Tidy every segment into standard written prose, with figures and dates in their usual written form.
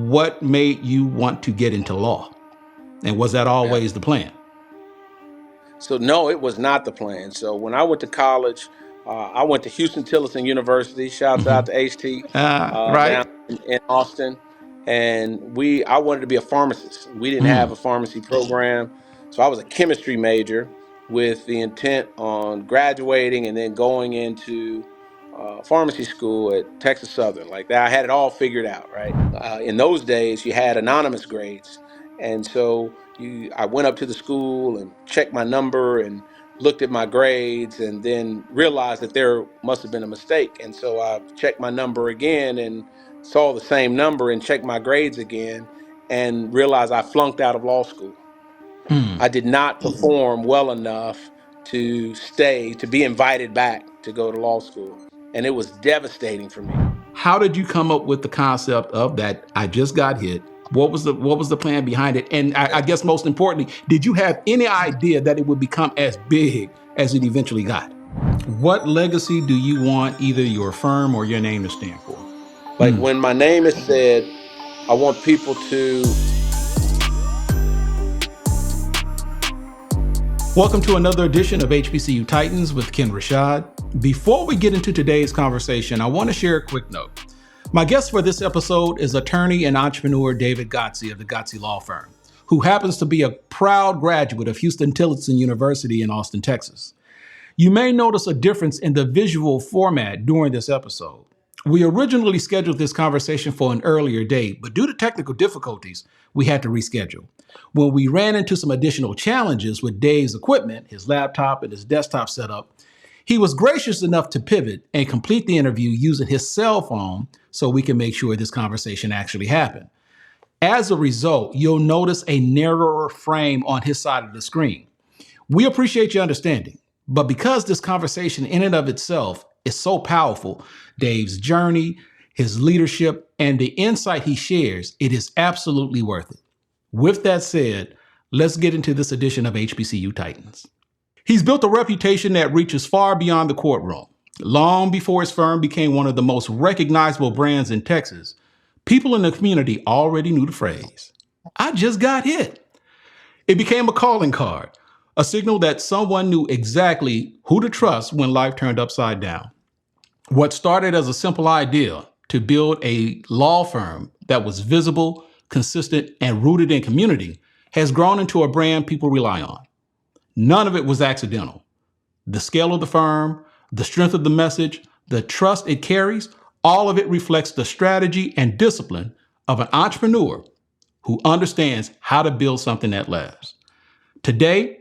what made you want to get into law? And was that always the plan? So no, it was not the plan. So when I went to college, I went to Huston-Tillotson University. Shouts out to HT Right. down in Austin. And I wanted to be a pharmacist. We didn't have Mm. a pharmacy program. So I was a chemistry major with the intent on graduating and then going into pharmacy school at Texas Southern. Like that, I had it all figured out, right? In those days, you had anonymous grades. And so I went up to the school and checked my number and looked at my grades and then realized that there must have been a mistake. And so I checked my number again and saw the same number and checked my grades again and realized I flunked out of law school. Mm. I did not perform well enough to be invited back to go to law school. And it was devastating for me. How did you come up with the concept of that? I just got hit. What was the plan behind it? And I guess most importantly, did you have any idea that it would become as big as it eventually got? What legacy do you want either your firm or your name to stand for? Like when my name is said, I want people to. Welcome to another edition of HBCU Titans with Kenn Rashad. Before we get into today's conversation, I want to share a quick note. My guest for this episode is attorney and entrepreneur David Godsey of the Godsey Law Firm, who happens to be a proud graduate of Huston-Tillotson University in Austin, Texas. You may notice a difference in the visual format during this episode. We originally scheduled this conversation for an earlier date, but due to technical difficulties, we had to reschedule. When we ran into some additional challenges with Dave's equipment, his laptop and his desktop setup, he was gracious enough to pivot and complete the interview using his cell phone so we can make sure this conversation actually happened. As a result, you'll notice a narrower frame on his side of the screen. We appreciate your understanding, but because this conversation in and of itself is so powerful, Dave's journey, his leadership, and the insight he shares, it is absolutely worth it. With that said, let's get into this edition of HBCU Titans. He's built a reputation that reaches far beyond the courtroom. Long before his firm became one of the most recognizable brands in Texas, people in the community already knew the phrase, "I just got hit." It became a calling card, a signal that someone knew exactly who to trust when life turned upside down. What started as a simple idea to build a law firm that was visible, consistent, and rooted in community has grown into a brand people rely on. None of it was accidental. The scale of the firm, the strength of the message, the trust it carries, all of it reflects the strategy and discipline of an entrepreneur who understands how to build something that lasts. Today,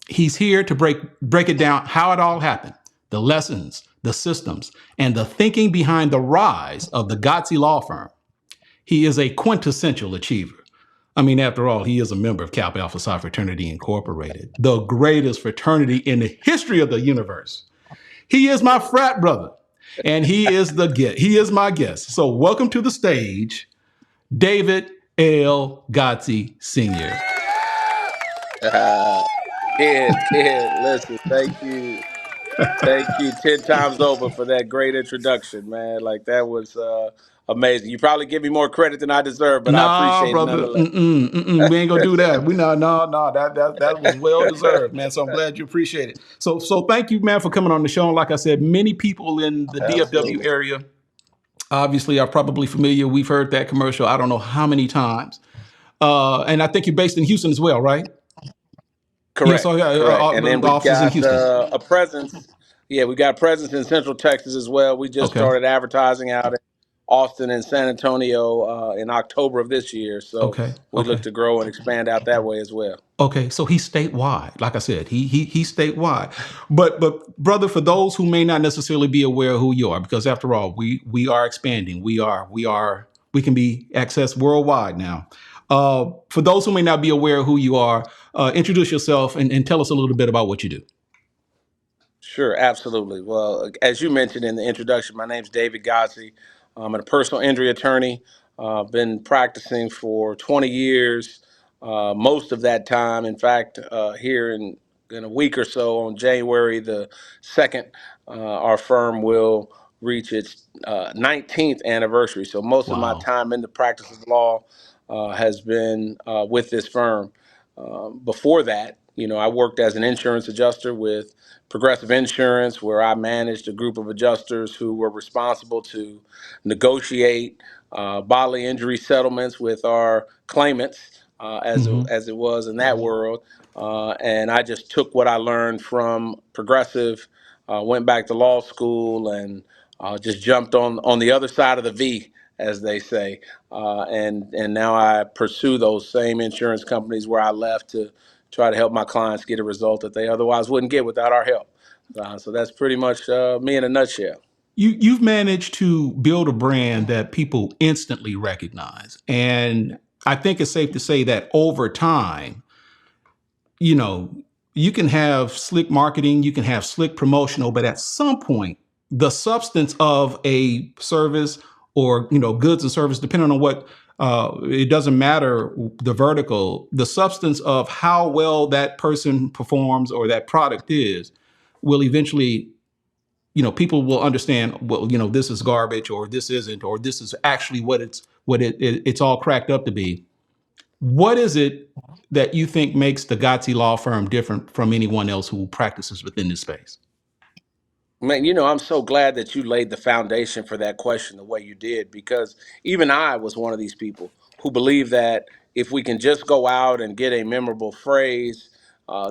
he's here to break it down how it all happened, the lessons, the systems, and the thinking behind the rise of the Godsey Law Firm. He is a quintessential achiever. I mean, after all, he is a member of Kappa Alpha Psi Fraternity Incorporated, the greatest fraternity in the history of the universe. He is my frat brother, and he is my guest. So welcome to the stage, David L. Godsey Sr. Listen, thank you 10 times over for that great introduction, man. Like that was amazing. You probably give me more credit than I deserve, but I Nah, appreciate it brother. nonetheless. We ain't gonna do that. That was well deserved, man. So I'm glad you appreciate it. So thank you, man, for coming on the show. And like I said, many people in the DFW area obviously are probably familiar. We've heard that commercial I don't know how many times. And I think you're based in Houston as well, right? Correct. Yeah, so Correct. And then we offices in got Houston. a presence. Yeah, we got a presence in Central Texas as well. We just Okay. started advertising out in Austin and San Antonio in October of this year. So we look to grow and expand out that way as well. Okay, so he's statewide. Like I said, he's statewide. But brother, for those who may not necessarily be aware of who you are, because after all, we are expanding. We can be accessed worldwide now. For those who may not be aware of who you are, introduce yourself and tell us a little bit about what you do. Sure, absolutely. Well, as you mentioned in the introduction, my name's David Godsey. I'm a personal injury attorney. Been practicing for 20 years. Most of that time, in fact, here in a week or so on January the 2nd, our firm will reach its 19th anniversary. So most of my Wow. time in the practice of law has been with this firm. Before that, I worked as an insurance adjuster with Progressive Insurance, where I managed a group of adjusters who were responsible to negotiate bodily injury settlements with our claimants, Hmm. as it was in that world. And I just took what I learned from Progressive, went back to law school, and just jumped on the other side of the V, as they say. And now I pursue those same insurance companies where I left to try to help my clients get a result that they otherwise wouldn't get without our help. So that's pretty much me in a nutshell. You've managed to build a brand that people instantly recognize, and I think it's safe to say that over time, you know, you can have slick marketing, you can have slick promotional, but at some point, the substance of a service or goods and service, depending on what, it doesn't matter the vertical, the substance of how well that person performs or that product is, will eventually, people will understand, well, this is garbage, or this isn't, or this is actually what it's all cracked up to be. What is it that you think makes the Godsey Law Firm different from anyone else who practices within this space? Man, I'm so glad that you laid the foundation for that question the way you did, because even I was one of these people who believe that if we can just go out and get a memorable phrase,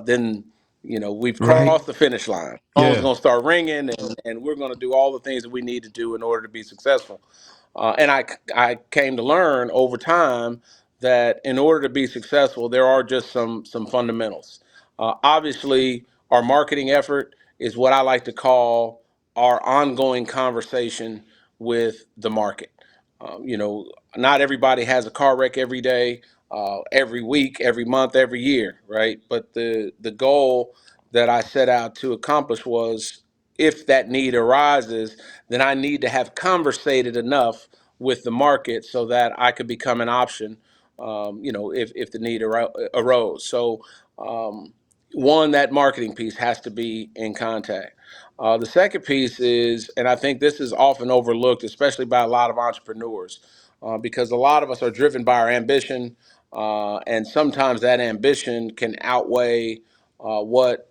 then we've Right. crossed the finish line. Phone's Yeah. going to start ringing, and we're going to do all the things that we need to do in order to be successful. And I came to learn over time that in order to be successful, there are just some fundamentals. Obviously, our marketing effort is what I like to call our ongoing conversation with the market. Not everybody has a car wreck every day, every week, every month, every year, right? But the goal that I set out to accomplish was, if that need arises, then I need to have conversated enough with the market so that I could become an option, if the need arose. So, one, that marketing piece has to be in contact. The second piece is, and I think this is often overlooked, especially by a lot of entrepreneurs, because a lot of us are driven by our ambition, and sometimes that ambition can outweigh what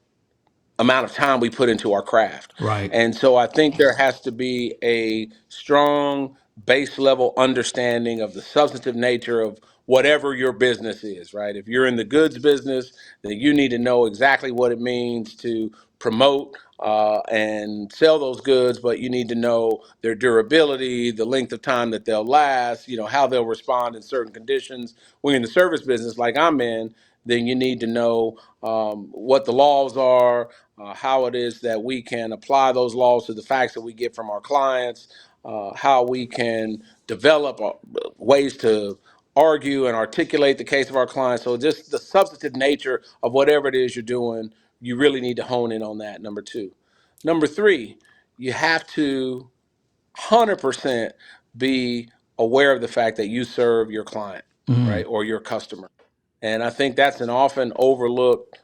amount of time we put into our craft. Right. And so I think there has to be a strong base level understanding of the substantive nature of whatever your business is, right? If you're in the goods business, then you need to know exactly what it means to promote and sell those goods, but you need to know their durability, the length of time that they'll last, how they'll respond in certain conditions. When you're in the service business like I'm in, then you need to know what the laws are, how it is that we can apply those laws to the facts that we get from our clients, how we can develop ways to argue and articulate the case of our clients. So just the substantive nature of whatever it is you're doing, you really need to hone in on that, number two. Number three, you have to 100% be aware of the fact that you serve your client, Mhm. right, or your customer. And I think that's an often overlooked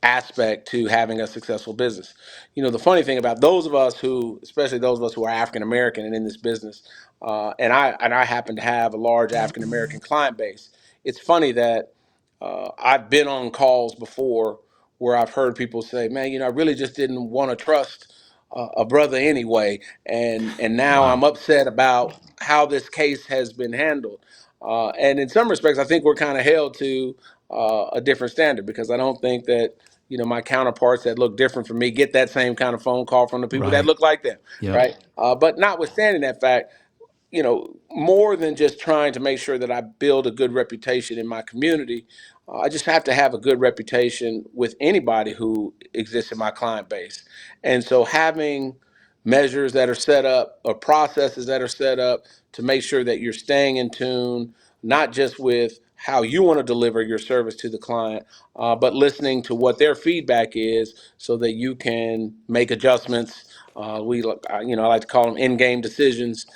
aspect to having a successful business. The funny thing about those of us who, especially those of us who are African American and in this business, and I happen to have a large African American client base. It's funny that I've been on calls before where I've heard people say, "Man, I really just didn't want to trust a brother anyway, and now I'm Wow. upset about how this case has been handled." And in some respects, I think we're kind of held to a different standard, because I don't think that my counterparts that look different from me get that same kind of phone call from the people that Right. look like them, Yep. right? But notwithstanding that fact, more than just trying to make sure that I build a good reputation in my community, I just have to have a good reputation with anybody who exists in my client base. And so having measures that are set up, or processes that are set up to make sure that you're staying in tune, not just with how you want to deliver your service to the client, but listening to what their feedback is so that you can make adjustments. I like to call them in-game decisions,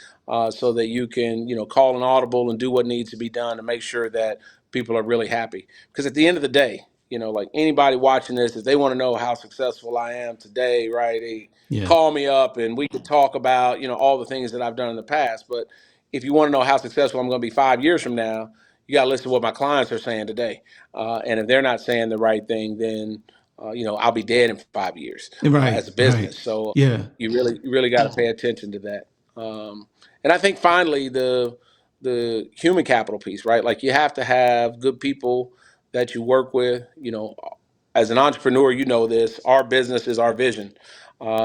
so that you can, call an audible and do what needs to be done to make sure that people are really happy. Because at the end of the day, like anybody watching this, if they want to know how successful I am today, right, they Yeah. call me up and we could talk about, all the things that I've done in the past. But if you want to know how successful I'm going to be 5 years from now, you got to listen to what my clients are saying today. And if they're not saying the right thing, then, I'll be dead in 5 years Right. as a Right. business. So Yeah. you really got to pay attention to that. And I think finally the human capital piece, right? Like you have to have good people that you work with. As an entrepreneur, this. Our business is our vision.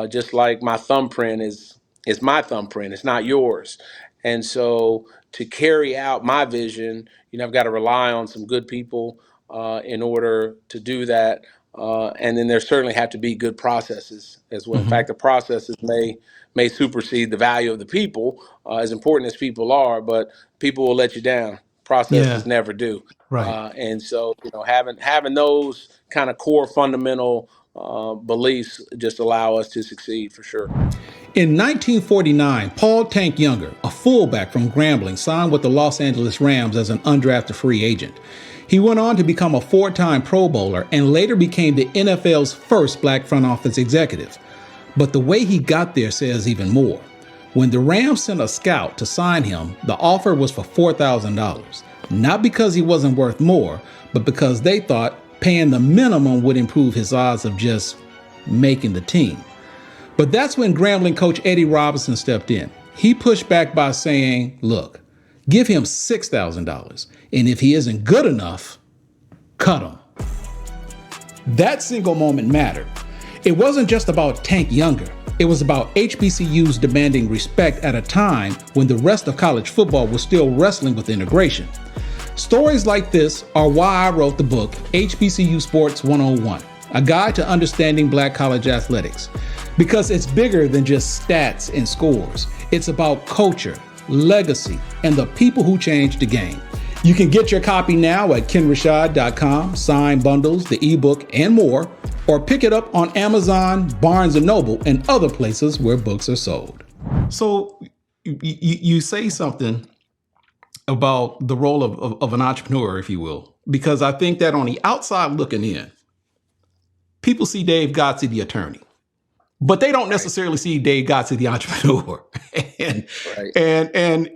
Just like my thumbprint is my thumbprint. It's not yours. And so to carry out my vision, I've got to rely on some good people in order to do that. And then there certainly have to be good processes as well. In Hmm. fact, the processes may supersede the value of the people, as important as people are, but people will let you down. Yeah. Processes never do. Right. And so, having those kind of core fundamental beliefs just allow us to succeed for sure. In 1949, Paul Tank Younger, a fullback from Grambling, signed with the Los Angeles Rams as an undrafted free agent. He went on to become a four-time Pro Bowler and later became the NFL's first black front office executive. But the way he got there says even more. When the Rams sent a scout to sign him, the offer was for $4,000. Not because he wasn't worth more, but because they thought paying the minimum would improve his odds of just making the team. But that's when Grambling coach Eddie Robinson stepped in. He pushed back by saying, look, give him $6,000. And if he isn't good enough, cut him. That single moment mattered. It wasn't just about Tank Younger. It was about HBCUs demanding respect at a time when the rest of college football was still wrestling with integration. Stories like this are why I wrote the book, HBCU Sports 101, a guide to understanding black college athletics. Because it's bigger than just stats and scores. It's about culture, legacy, and the people who changed the game. You can get your copy now at KennRashad.com, signed bundles, the ebook, and more, or pick it up on Amazon, Barnes & Noble, and other places where books are sold. So you say something about the role of an entrepreneur, if you will, because I think that on the outside looking in, people see Dave Godsey, the attorney. But they don't necessarily see Dave Godsey, the entrepreneur. and, Right. and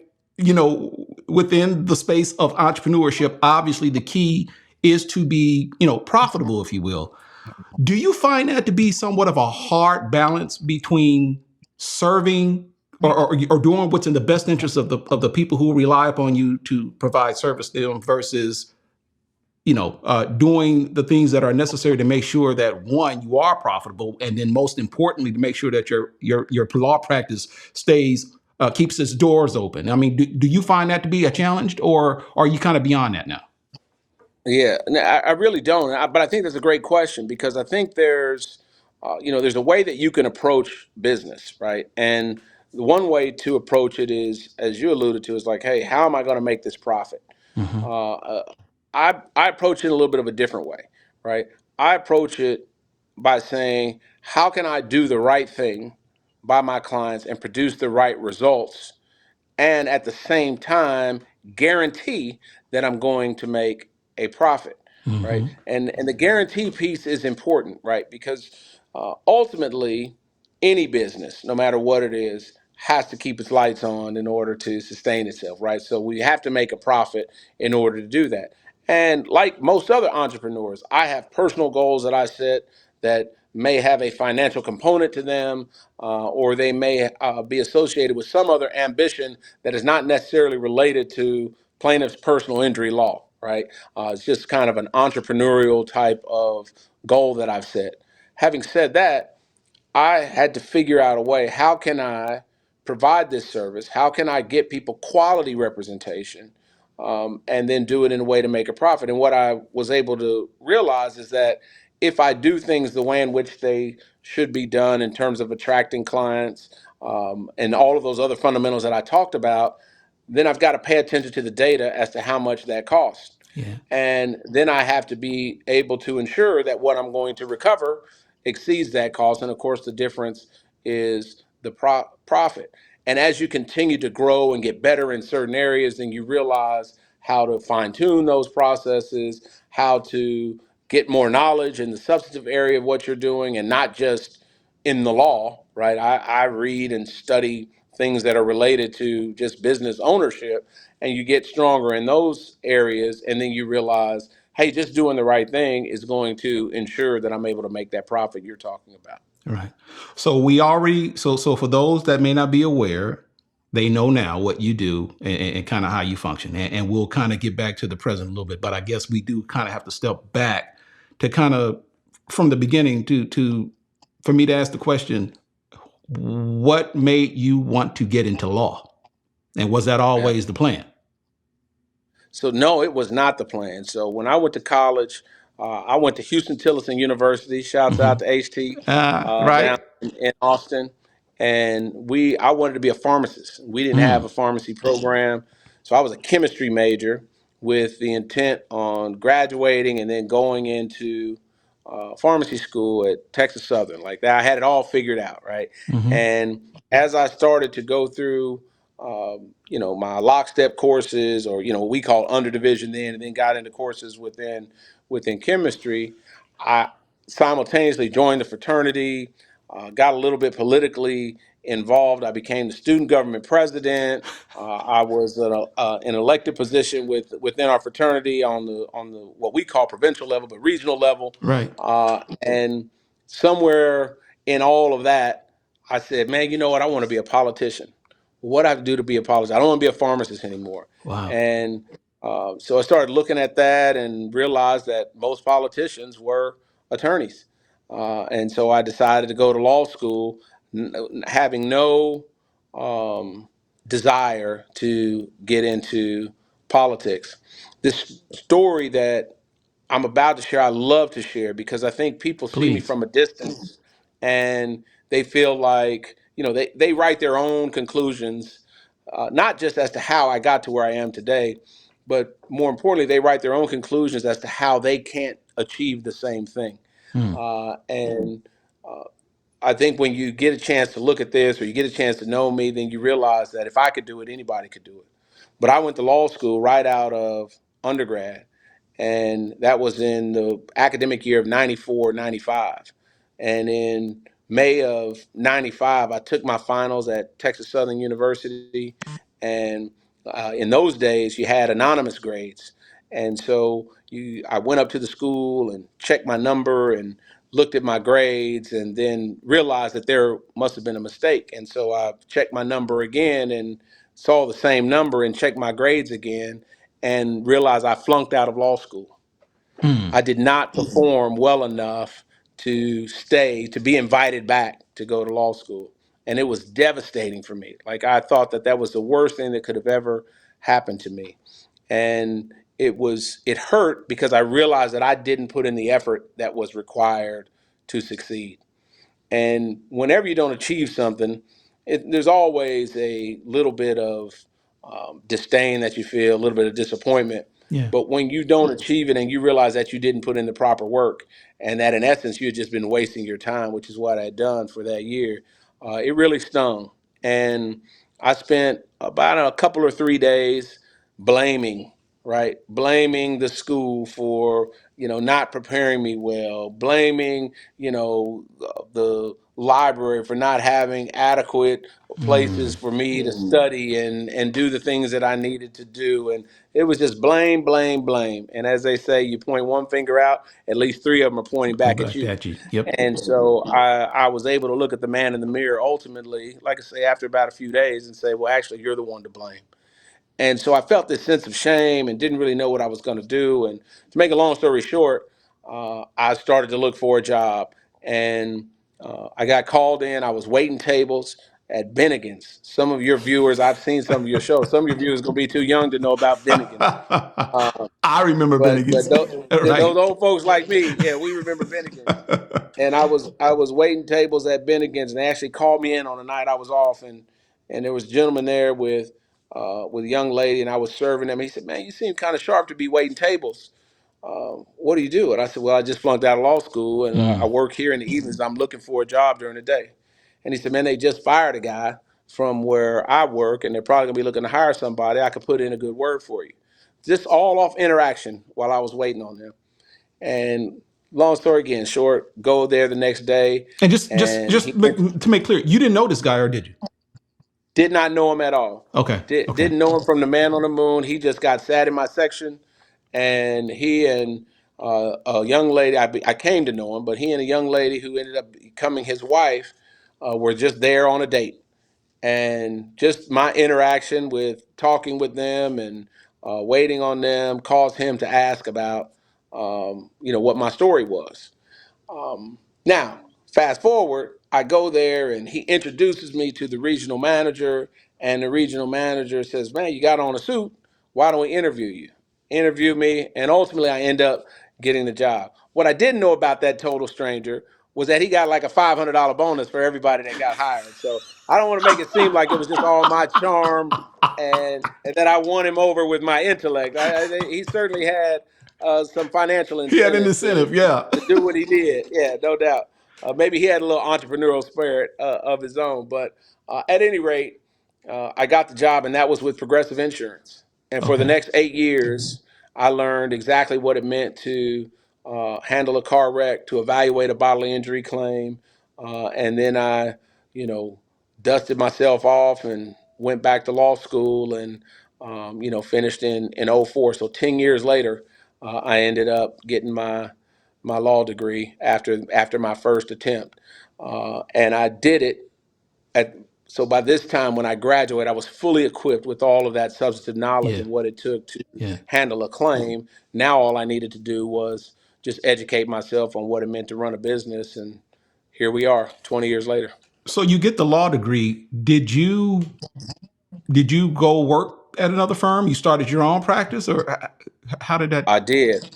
within the space of entrepreneurship, obviously the key is to be, profitable, if you will. Do you find that to be somewhat of a hard balance between serving or doing what's in the best interest of the people who rely upon you to provide service to them versus doing the things that are necessary to make sure that one, you are profitable, and then most importantly, to make sure that your law practice keeps its doors open? I mean, do you find that to be a challenge, or are you kind of beyond that now? Yeah, no, I really don't. But I think that's a great question because I think there's a way that you can approach business, right? And the one way to approach it is, as you alluded to, is like, hey, how am I going to make this profit? Mm-hmm. Uh, uh, I approach it a little bit of a different way, right? I approach it by saying, how can I do the right thing by my clients and produce the right results, and at the same time guarantee that I'm going to make a profit, right? Mm-hmm. And the guarantee piece is important, right? Because ultimately, any business, no matter what it is, has to keep its lights on in order to sustain itself, right? So we have to make a profit in order to do that. And like most other entrepreneurs, I have personal goals that I set that may have a financial component to them, or they may be associated with some other ambition that is not necessarily related to plaintiff's personal injury law, right? It's just kind of an entrepreneurial type of goal that I've set. Having said that, I had to figure out a way, how can I provide this service? How can I get people quality representation, and then do it in a way to make a profit? And what I was able to realize is that if I do things the way in which they should be done in terms of attracting clients, and all of those other fundamentals that I talked about, then I've got to pay attention to the data as to how much that costs. Yeah. And then I have to be able to ensure that what I'm going to recover exceeds that cost. And of course, the difference is the profit. And as you continue to grow and get better in certain areas, then you realize how to fine tune those processes, how to get more knowledge in the substantive area of what you're doing and not just in the law, right? I read and study things that are related to just business ownership, and you get stronger in those areas, and then you realize, hey, just doing the right thing is going to ensure that I'm able to make that profit you're talking about. Right. So we already so for those that may not be aware, they know now what you do and kind of how you function. And we'll kind of get back to the present a little bit, but I guess we do kind of have to step back to kind of from the beginning to for me to ask the question, what made you want to get into law? And was that Yeah. always the plan? So no, it was not the plan. So when I went to college, I went to Huston-Tillotson University. Shouts out to HT Right. down in Austin, and I wanted to be a pharmacist. We didn't have Mm, a pharmacy program, so I was a chemistry major with the intent on graduating and then going into pharmacy school at Texas Southern. Like that, I had it all figured out, right? mm-hmm. And as I started to go through my lockstep courses, or what we call underdivision then, and then got into courses within chemistry. I simultaneously joined the fraternity, got a little bit politically involved. I became the student government president. I was an elected position within our fraternity on the what we call provincial level, but regional level. Right. And somewhere in all of that, I said, man, you know what? I want to be a politician. What I have to do to be a politician? I don't want to be a pharmacist anymore. Wow. And so I started looking at that and realized that most politicians were attorneys. And so I decided to go to law school, having no desire to get into politics. This story that I'm about to share, I love to share because I think people see me Please. from a distance and they feel like, they write their own conclusions, not just as to how I got to where I am today, but more importantly, they write their own conclusions as to how they can't achieve the same thing. Mm, And I think when you get a chance to look at this or you get a chance to know me, then you realize that if I could do it, anybody could do it. But I went to law school right out of undergrad, and that was in the academic year of 94, 95. And in May of 95, I took my finals at Texas Southern University. And in those days, you had anonymous grades. And so I went up to the school and checked my number and looked at my grades and then realized that there must have been a mistake. And so I checked my number again and saw the same number and checked my grades again and realized I flunked out of law school. mm, I did not perform well enough to be invited back to go to law school. And it was devastating for me. Like I thought that was the worst thing that could have ever happened to me. And it hurt because I realized that I didn't put in the effort that was required to succeed. And whenever you don't achieve something, there's always a little bit of disdain that you feel, a little bit of disappointment. yeah. But when you don't achieve it and you realize that you didn't put in the proper work and that in essence you had just been wasting your time, which is what I had done for that year, it really stung. And I spent about a couple or 3 days blaming, right? Blaming the school for, not preparing me well, blaming, the library for not having adequate places Mm, for me to study and do the things that I needed to do. And it was just blame, blame, blame. And as they say, you point one finger out, at least three of them are pointing go back at back you. at you. Yep. And so I was able to look at the man in the mirror ultimately, like I say, after about a few days and say, well, actually, you're the one to blame. And so I felt this sense of shame and didn't really know what I was going to do. And to make a long story short, I started to look for a job. And I got called in. I was waiting tables at Bennigan's. Some of your viewers, I've seen some of your shows. Some of your viewers are going to be too young to know about Bennigan's. I remember But Bennigan's. those Right. old folks like me, yeah, we remember Bennigan's. And I was waiting tables at Bennigan's, and they actually called me in on a night I was off, and there was a gentleman there with a young lady, and I was serving them. He said, "Man, you seem kind of sharp to be waiting tables. What do you do?" And I said, "Well, I just flunked out of law school, and I Mm, work here in the evenings. I'm looking for a job during the day." And he said, "Man, they just fired a guy from where I work, and they're probably gonna be looking to hire somebody. I could put in a good word for you." Just all off interaction while I was waiting on them. And long story again short, go there the next day, And just just and just he to make clear, you didn't know this guy, or did you? did not know him at all. Okay. Okay. Didn't know him from the man on the moon. He just got sat in my section, and he and a young lady, I came to know him, but he and a young lady who ended up becoming his wife were just there on a date. And just my interaction with talking with them and waiting on them caused him to ask about, what my story was. Now, fast forward, I go there and he introduces me to the regional manager, and the regional manager says, "Man, you got on a suit. Why don't we interview you?" Interview me, and ultimately I end up getting the job. What I didn't know about that total stranger was that he got like a $500 bonus for everybody that got hired. So I don't want to make it seem like it was just all my charm and that I won him over with my intellect. He certainly had some financial He had an incentive incentive, yeah. to do what he did. Yeah, no doubt. Maybe he had a little entrepreneurial spirit of his own. But at any rate, I got the job, and that was with Progressive Insurance. And for the Okay. next 8 years, I learned exactly what it meant to handle a car wreck, to evaluate a bodily injury claim. And then I, you know, dusted myself off and went back to law school and, finished in '04. So 10 years later, I ended up getting my law degree after my first attempt, and I did it at. So by this time, when I graduated, I was fully equipped with all of that substantive knowledge Yeah. of what it took to Yeah. handle a claim. Now all I needed to do was just educate myself on what it meant to run a business, and here we are, 20 years later. So you get the law degree. Did you go work at another firm? You started your own practice, or how did that? I did.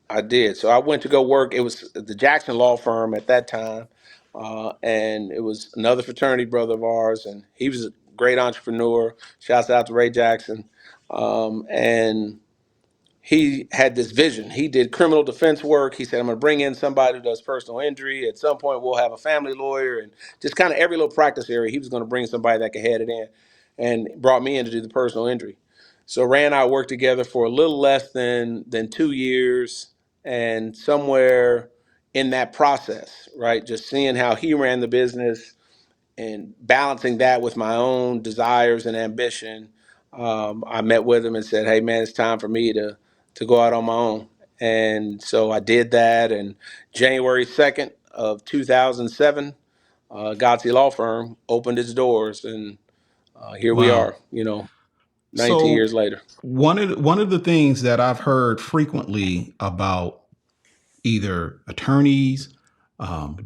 I did. So I went to go work. It was the Jackson Law Firm at that time, and it was another fraternity brother of ours, and he was a great entrepreneur. Shouts out to Ray Jackson, and he had this vision. He did criminal defense work. He said, "I'm going to bring in somebody who does personal injury. At some point, we'll have a family lawyer, and just kind of every little practice area. He was going to bring somebody that could head it in, and brought me in to do the personal injury." So Ray and I worked together for a little less than 2 years, and somewhere in that process, right, just seeing how he ran the business and balancing that with my own desires and ambition, I met with him and said, "Hey, man, it's time for me to go out on my own." And so I did that. And January 2nd of 2007, Godsey Law Firm opened its doors, and here we Wow. are. 19 So years later. one of the things that I've heard frequently about either attorneys,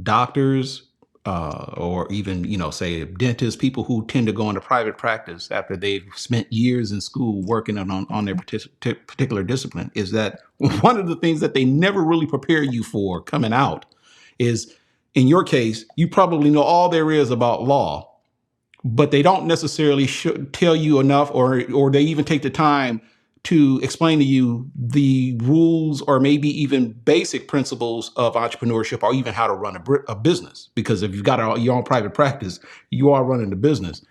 doctors, or even say dentists, people who tend to go into private practice after they've spent years in school working on their particular discipline, is that one of the things that they never really prepare you for coming out is, in your case, you probably know all there is about law, but they don't necessarily tell you enough, or they even take the time to explain to you the rules or maybe even basic principles of entrepreneurship, or even how to run a business. Because if you've got your own private practice, you are running the business.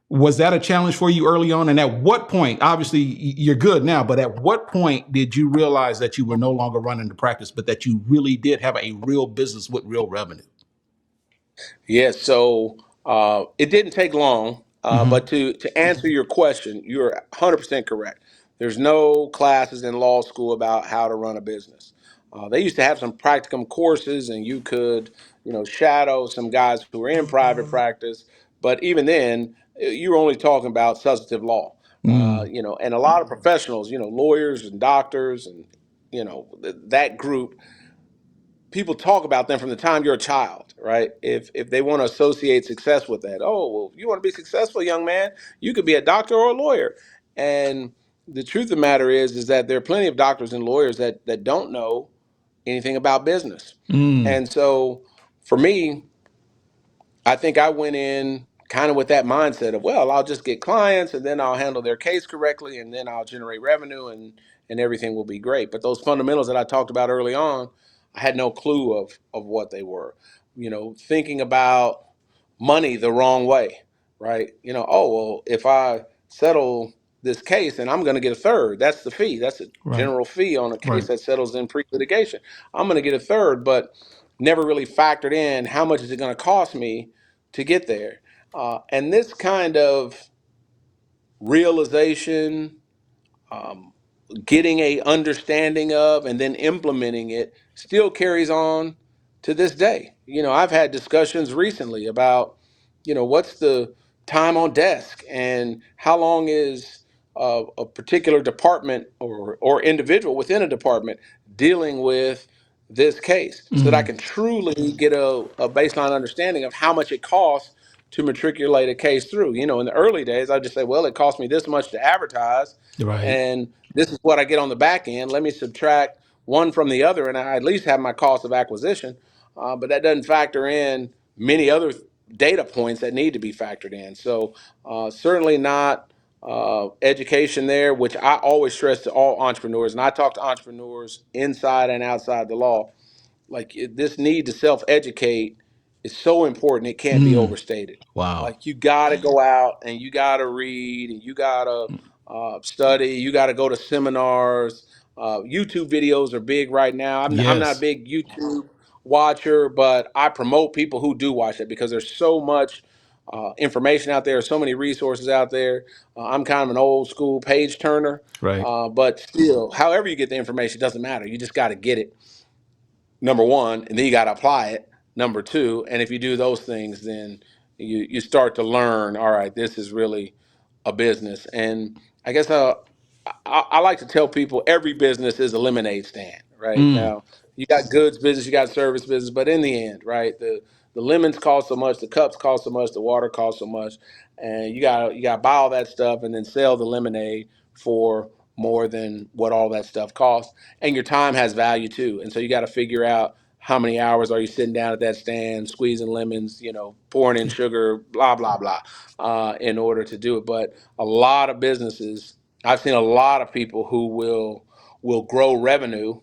Was that a challenge for you early on? And at what point, obviously you're good now, but at what point did you realize that you were no longer running the practice, but that you really did have a real business with real revenue? Yes, so it didn't take long, but Hmm. to answer your question, you're 100% correct. There's no classes in law school about how to run a business. They used to have some practicum courses, and you could, shadow some guys who were in private practice. But even then, you were only talking about substantive law. Mm. And a lot of professionals, lawyers and doctors, and that group, people talk about them from the time you're a child, right? If they want to associate success with that, oh, well, you want to be successful, young man, you could be a doctor or a lawyer. And the truth of the matter is that there are plenty of doctors and lawyers that don't know anything about business. Mm. And so for me, I think I went in kind of with that mindset of, well, I'll just get clients and then I'll handle their case correctly and then I'll generate revenue and everything will be great. But those fundamentals that I talked about early on, I had no clue of what they were. Thinking about money the wrong way, right? Oh, well, if I settle this case, and I'm going to get a third. That's the fee. That's a Right. general fee on a Right. case that settles in pre-litigation. I'm going to get a third, but never really factored in how much is it going to cost me to get there. And this kind of realization, um, getting a understanding of, and then implementing it still carries on to this day. I've had discussions recently about, what's the time on desk and how long is a particular department or individual within a department dealing with this case, so that I can truly get a baseline understanding of how much it costs to matriculate a case through. In the early days, I just say, well, it cost me this much to advertise, Right. and this is what I get on the back end. Let me subtract one from the other, and I at least have my cost of acquisition. But that doesn't factor in many other data points that need to be factored in. So certainly not education there, which I always stress to all entrepreneurs, and I talk to entrepreneurs inside and outside the law. Like this need to self-educate is so important, it can't be overstated. Wow. Like you got to go out and you got to read and you got to study, you got to go to seminars. YouTube videos are big right now. I'm not a Yes. big YouTube watcher, but I promote people who do watch it because there's so much information out there, so many resources out there. I'm kind of an old school page turner, Right. but still, however you get the information doesn't matter. You just got to get it, number one, and then you got to apply it, number two. And if you do those things, then you start to learn, all right, this is really a business. And I guess I like to tell people every business is a lemonade stand, right? Now, you got goods business, you got service business, but in the end, right, the lemons cost so much, the cups cost so much, the water costs so much, and you got to buy all that stuff and then sell the lemonade for more than what all that stuff costs. And your time has value too, and so you got to figure out how many hours are you sitting down at that stand squeezing lemons, pouring in sugar, blah blah blah, in order to do it. But a lot of businesses, I've seen a lot of people who will grow revenue,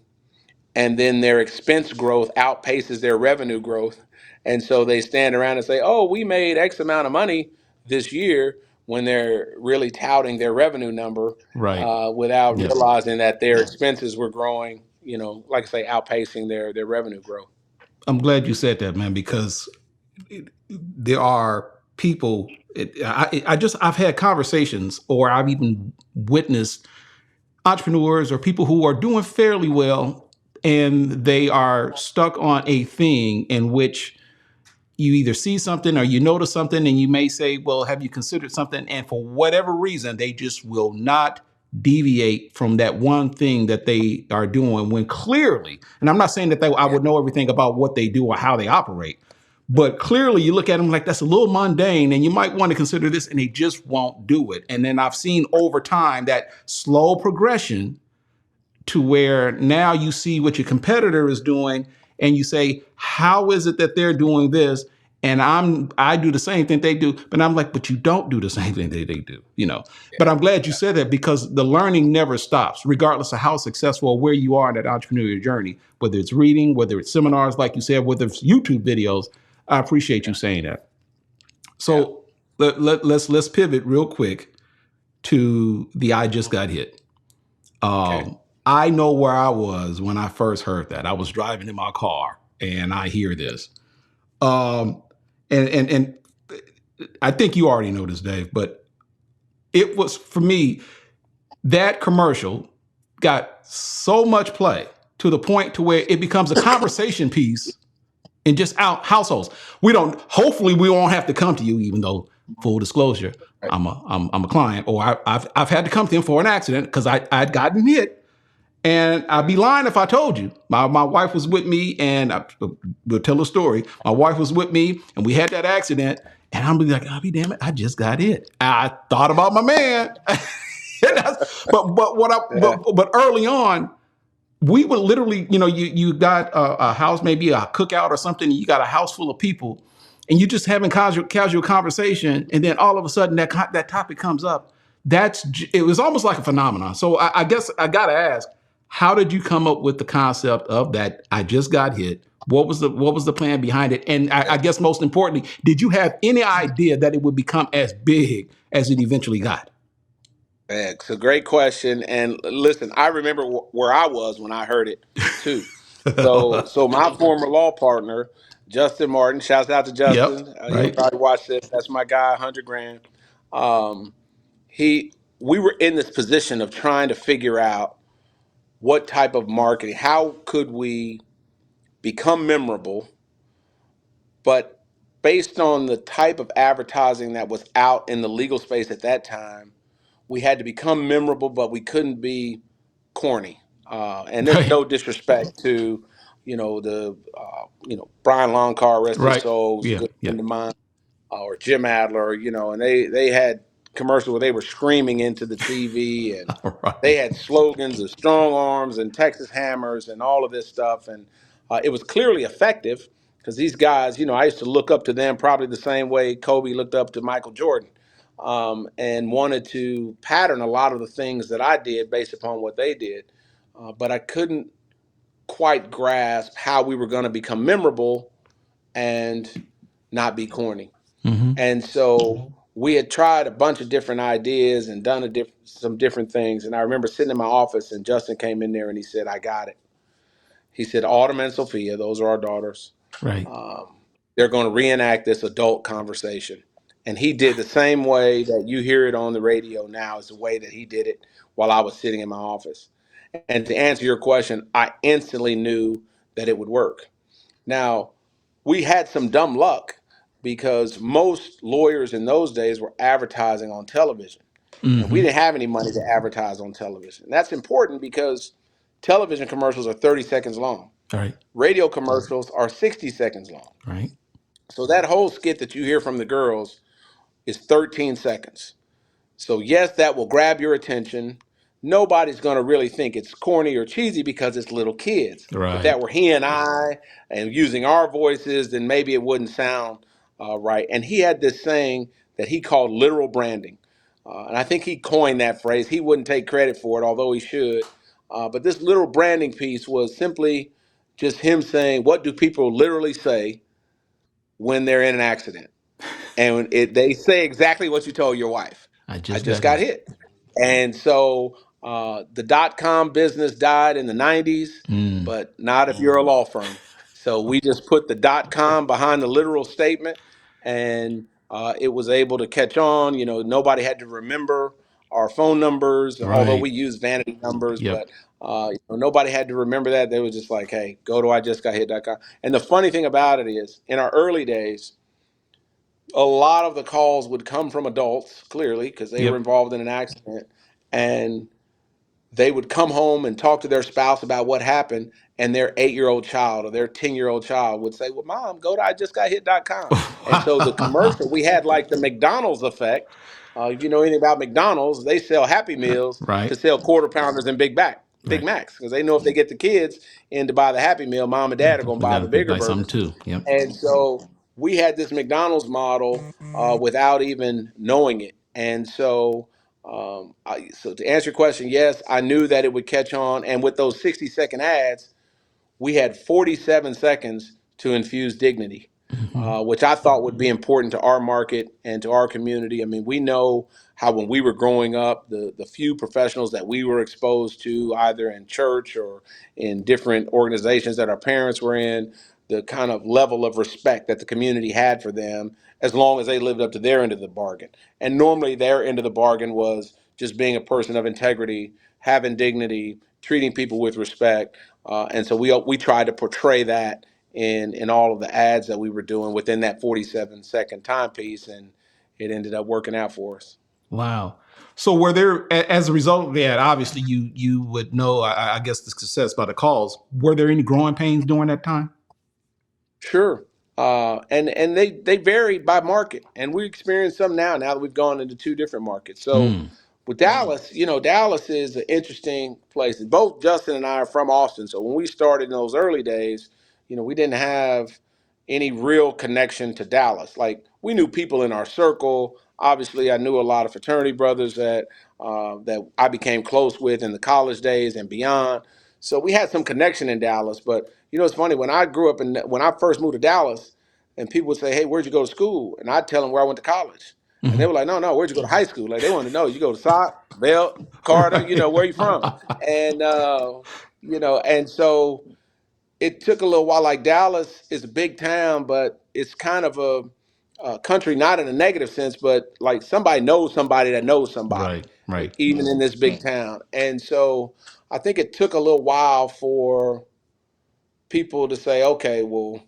and then their expense growth outpaces their revenue growth. And so they stand around and say, oh, we made X amount of money this year, when they're really touting their revenue number, Right. without Yep. realizing that their expenses were growing, like I say, outpacing their revenue growth. I'm glad you said that, man, because there are people. I've had conversations, or I've even witnessed entrepreneurs or people who are doing fairly well, and they are stuck on a thing in which you either see something or you notice something, and you may say, well, have you considered something? And for whatever reason, they just will not deviate from that one thing that they are doing, when clearly, and I'm not saying that I would know everything about what they do or how they operate, but clearly you look at them like, that's a little mundane and you might want to consider this, and they just won't do it. And then I've seen over time that slow progression to where now you see what your competitor is doing and you say, how is it that they're doing this? And I do the same thing they do, but I'm like, but you don't do the same thing they do, But I'm glad you said that, because the learning never stops, regardless of how successful or where you are in that entrepreneurial journey, whether it's reading, whether it's seminars, like you said, whether it's YouTube videos. I appreciate you saying that. So let's pivot real quick to the I just got hit. Okay. I know where I was when I first heard that. I was driving in my car and I hear this. And I think you already know this, Dave, but it was, for me, that commercial got so much play to the point to where it becomes a conversation piece in just our households. Hopefully we won't have to come to you, even though, full disclosure, I'm a client, or I've had to come to him for an accident because I'd gotten hit. And I'd be lying if I told you. My wife was with me, and we'll tell a story. My wife was with me, and we had that accident. And I'm like, I'll be damn it, I just got hit. I thought about my man. But early on, we would literally, you got a house, maybe a cookout or something. You got a house full of people, and you just having casual conversation, and then all of a sudden that topic comes up. It was almost like a phenomenon. So I guess I got to ask, how did you come up with the concept of that I just got hit? What was the plan behind it? And I guess most importantly, did you have any idea that it would become as big as it eventually got? It's a great question. And listen, I remember where I was when I heard it too. So my former law partner, Justin Martin, shouts out to Yep. Justin. He'll Right. probably watch this. That's my guy, 100 grand. Um, we were in this position of trying to figure out what type of marketing, how could we become memorable, but based on the type of advertising that was out in the legal space at that time, we had to become memorable, but we couldn't be corny. And there's Right. no disrespect to, Brian Longcar, rest his Right. soul, was a Yeah. good Yeah. friend of mine, or Jim Adler, and they had commercials where they were screaming into the TV, and they Right. had slogans of strong arms and Texas hammers and all of this stuff. And it was clearly effective because these guys, I used to look up to them probably the same way Kobe looked up to Michael Jordan, and wanted to pattern a lot of the things that I did based upon what they did. But I couldn't quite grasp how we were going to become memorable and not be corny. Mm-hmm. And so we had tried a bunch of different ideas and done some different things. And I remember sitting in my office and Justin came in there and he said, I got it. He said, Autumn and Sophia, those are our daughters. Right. Um, they're going to reenact this adult conversation. And he did the same way that you hear it on the radio now is the way that he did it while I was sitting in my office. And to answer your question, I instantly knew that it would work. Now, we had some dumb luck because most lawyers in those days were advertising on television. And we Mm-hmm. didn't have any money to advertise on television. And that's important because television commercials are 30 seconds long. Right. Radio commercials are 60 seconds long. Right. So that whole skit that you hear from the girls is 13 seconds. So yes, that will grab your attention. Nobody's going to really think it's corny or cheesy because it's little kids. If Right. that were he and I and using our voices, then maybe it wouldn't sound right. And he had this saying that he called literal branding. And I think he coined that phrase. He wouldn't take credit for it, although he should. But this literal branding piece was simply just him saying, what do people literally say when they're in an accident? And they say exactly what you told your wife. I I just just got got hit. hit. And so the .com business died in the 90s, Mm. but not if you're a law firm. So we just put the .com behind the literal statement, and it was able to catch on. Nobody had to remember our phone numbers, although Right. we use vanity numbers, Yep. but nobody had to remember that. They were just like, hey, go to IJustGotHit.com. And the funny thing about it is, in our early days, a lot of the calls would come from adults, clearly, because they were Yep. involved in an accident. And they would come home and talk to their spouse about what happened. And their 8-year-old child or their 10-year-old child would say, well, Mom, go to IJustGotHit.com. And so the commercial, we had like the McDonald's effect. If you know anything about McDonald's, they sell Happy Meals Right. to sell Quarter Pounders and Big Right. Macs, because they know if they get the kids in to buy the Happy Meal, Mom and Dad are going to We buy got the to bigger buy something burgers. too. Yep. And so we had this McDonald's model without even knowing it. And so to answer your question, yes, I knew that it would catch on. And with those 60-second ads, we had 47 seconds to infuse dignity, Mm-hmm. which I thought would be important to our market and to our community. I mean, we know how when we were growing up, the few professionals that we were exposed to, either in church or in different organizations that our parents were in, the kind of level of respect that the community had for them, as long as they lived up to their end of the bargain. And normally their end of the bargain was just being a person of integrity, having dignity, treating people with respect. And so we tried to portray that in all of the ads that we were doing within that 47-second timepiece, and it ended up working out for us. Wow. So were there, as a result of that, obviously you would know, I guess, the success by the calls. Were there any growing pains during that time? Sure. And they vary by market, and we experience some now that we've gone into two different markets. So Mm. with Dallas, Dallas is an interesting place. And both Justin and I are from Austin. So when we started in those early days, we didn't have any real connection to Dallas. Like, we knew people in our circle. Obviously, I knew a lot of fraternity brothers that I became close with in the college days and beyond. So we had some connection in Dallas. But it's funny, when I grew up when I first moved to Dallas, and people would say, "Hey, where'd you go to school?" And I'd tell them where I went to college. And they were like, no, where'd you go to high school? Like they wanted to know, you go to Sock, Belt, Carter, Right. where you from? And, and so it took a little while. Like Dallas is a big town, but it's kind of a country, not in a negative sense, but like somebody knows somebody that knows somebody, Right. Right. even in this big town. And so I think it took a little while for people to say, okay, well,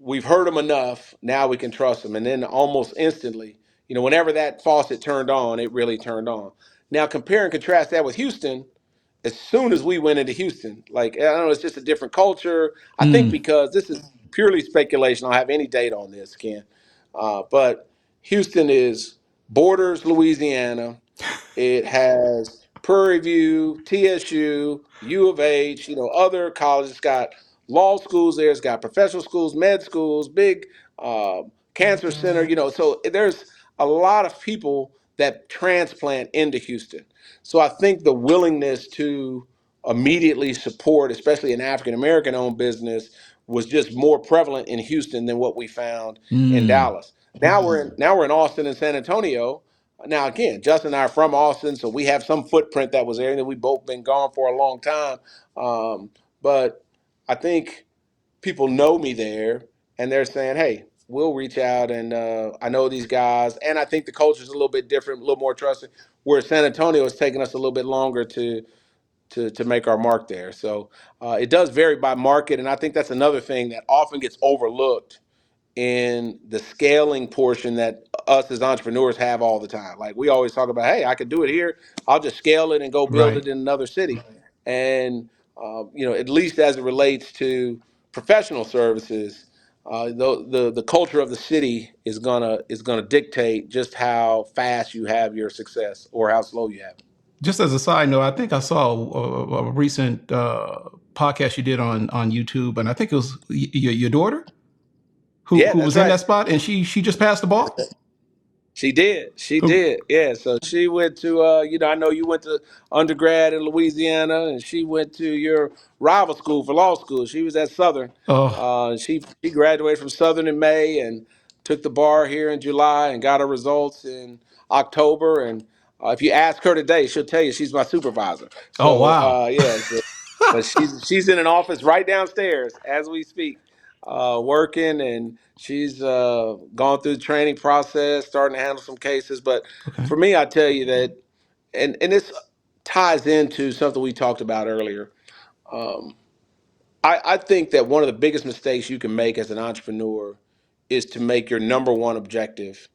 we've heard them enough. Now we can trust them. And then almost instantly, whenever that faucet turned on, it really turned on. Now compare and contrast that with Houston. As soon as we went into Houston, like I don't know, it's just a different culture. I think Mm. because this is purely speculation. I don't have any data on this, Ken. But Houston is borders Louisiana. It has Prairie View, TSU, U of H, other colleges. It's got law schools there. It's got professional schools, med schools, big uh, cancer center. So there's a lot of people that transplant into Houston. So I think the willingness to immediately support, especially an African American owned business, was just more prevalent in Houston than what we found in Mm. Dallas. Now we're in Austin and San Antonio. Now again, Justin and I are from Austin, so we have some footprint that was there, and we've both been gone for a long time. But I think people know me there, and they're saying, "Hey, we'll reach out." And I know these guys, and I think the culture is a little bit different, a little more trusting. Where San Antonio is taking us a little bit longer to make our mark there. So it does vary by market, and I think that's another thing that often gets overlooked in the scaling portion that us as entrepreneurs have all the time. Like we always talk about, hey, I could do it here. I'll just scale it and go build Right. it in another city. And at least as it relates to professional services, the culture of the city is gonna dictate just how fast you have your success or how slow you have it. Just as a side note, I think I saw a recent podcast you did on YouTube, and I think it was your daughter Yeah, who that's was in right. that spot, and she just passed the ball. She did. She Who? did. Yeah. So she went to, I know you went to undergrad in Louisiana, and she went to your rival school for law school. She was at Southern. Oh, She graduated from Southern in May and took the bar here in July and got her results in October. And if you ask her today, she'll tell you she's my supervisor. oh So wow. yeah. But she's in an office right downstairs as we speak, working, and she's gone through the training process, starting to handle some cases. But Okay. for me, I tell you that, and this ties into something we talked about earlier. Um, I think that one of the biggest mistakes you can make as an entrepreneur is to make your number one objective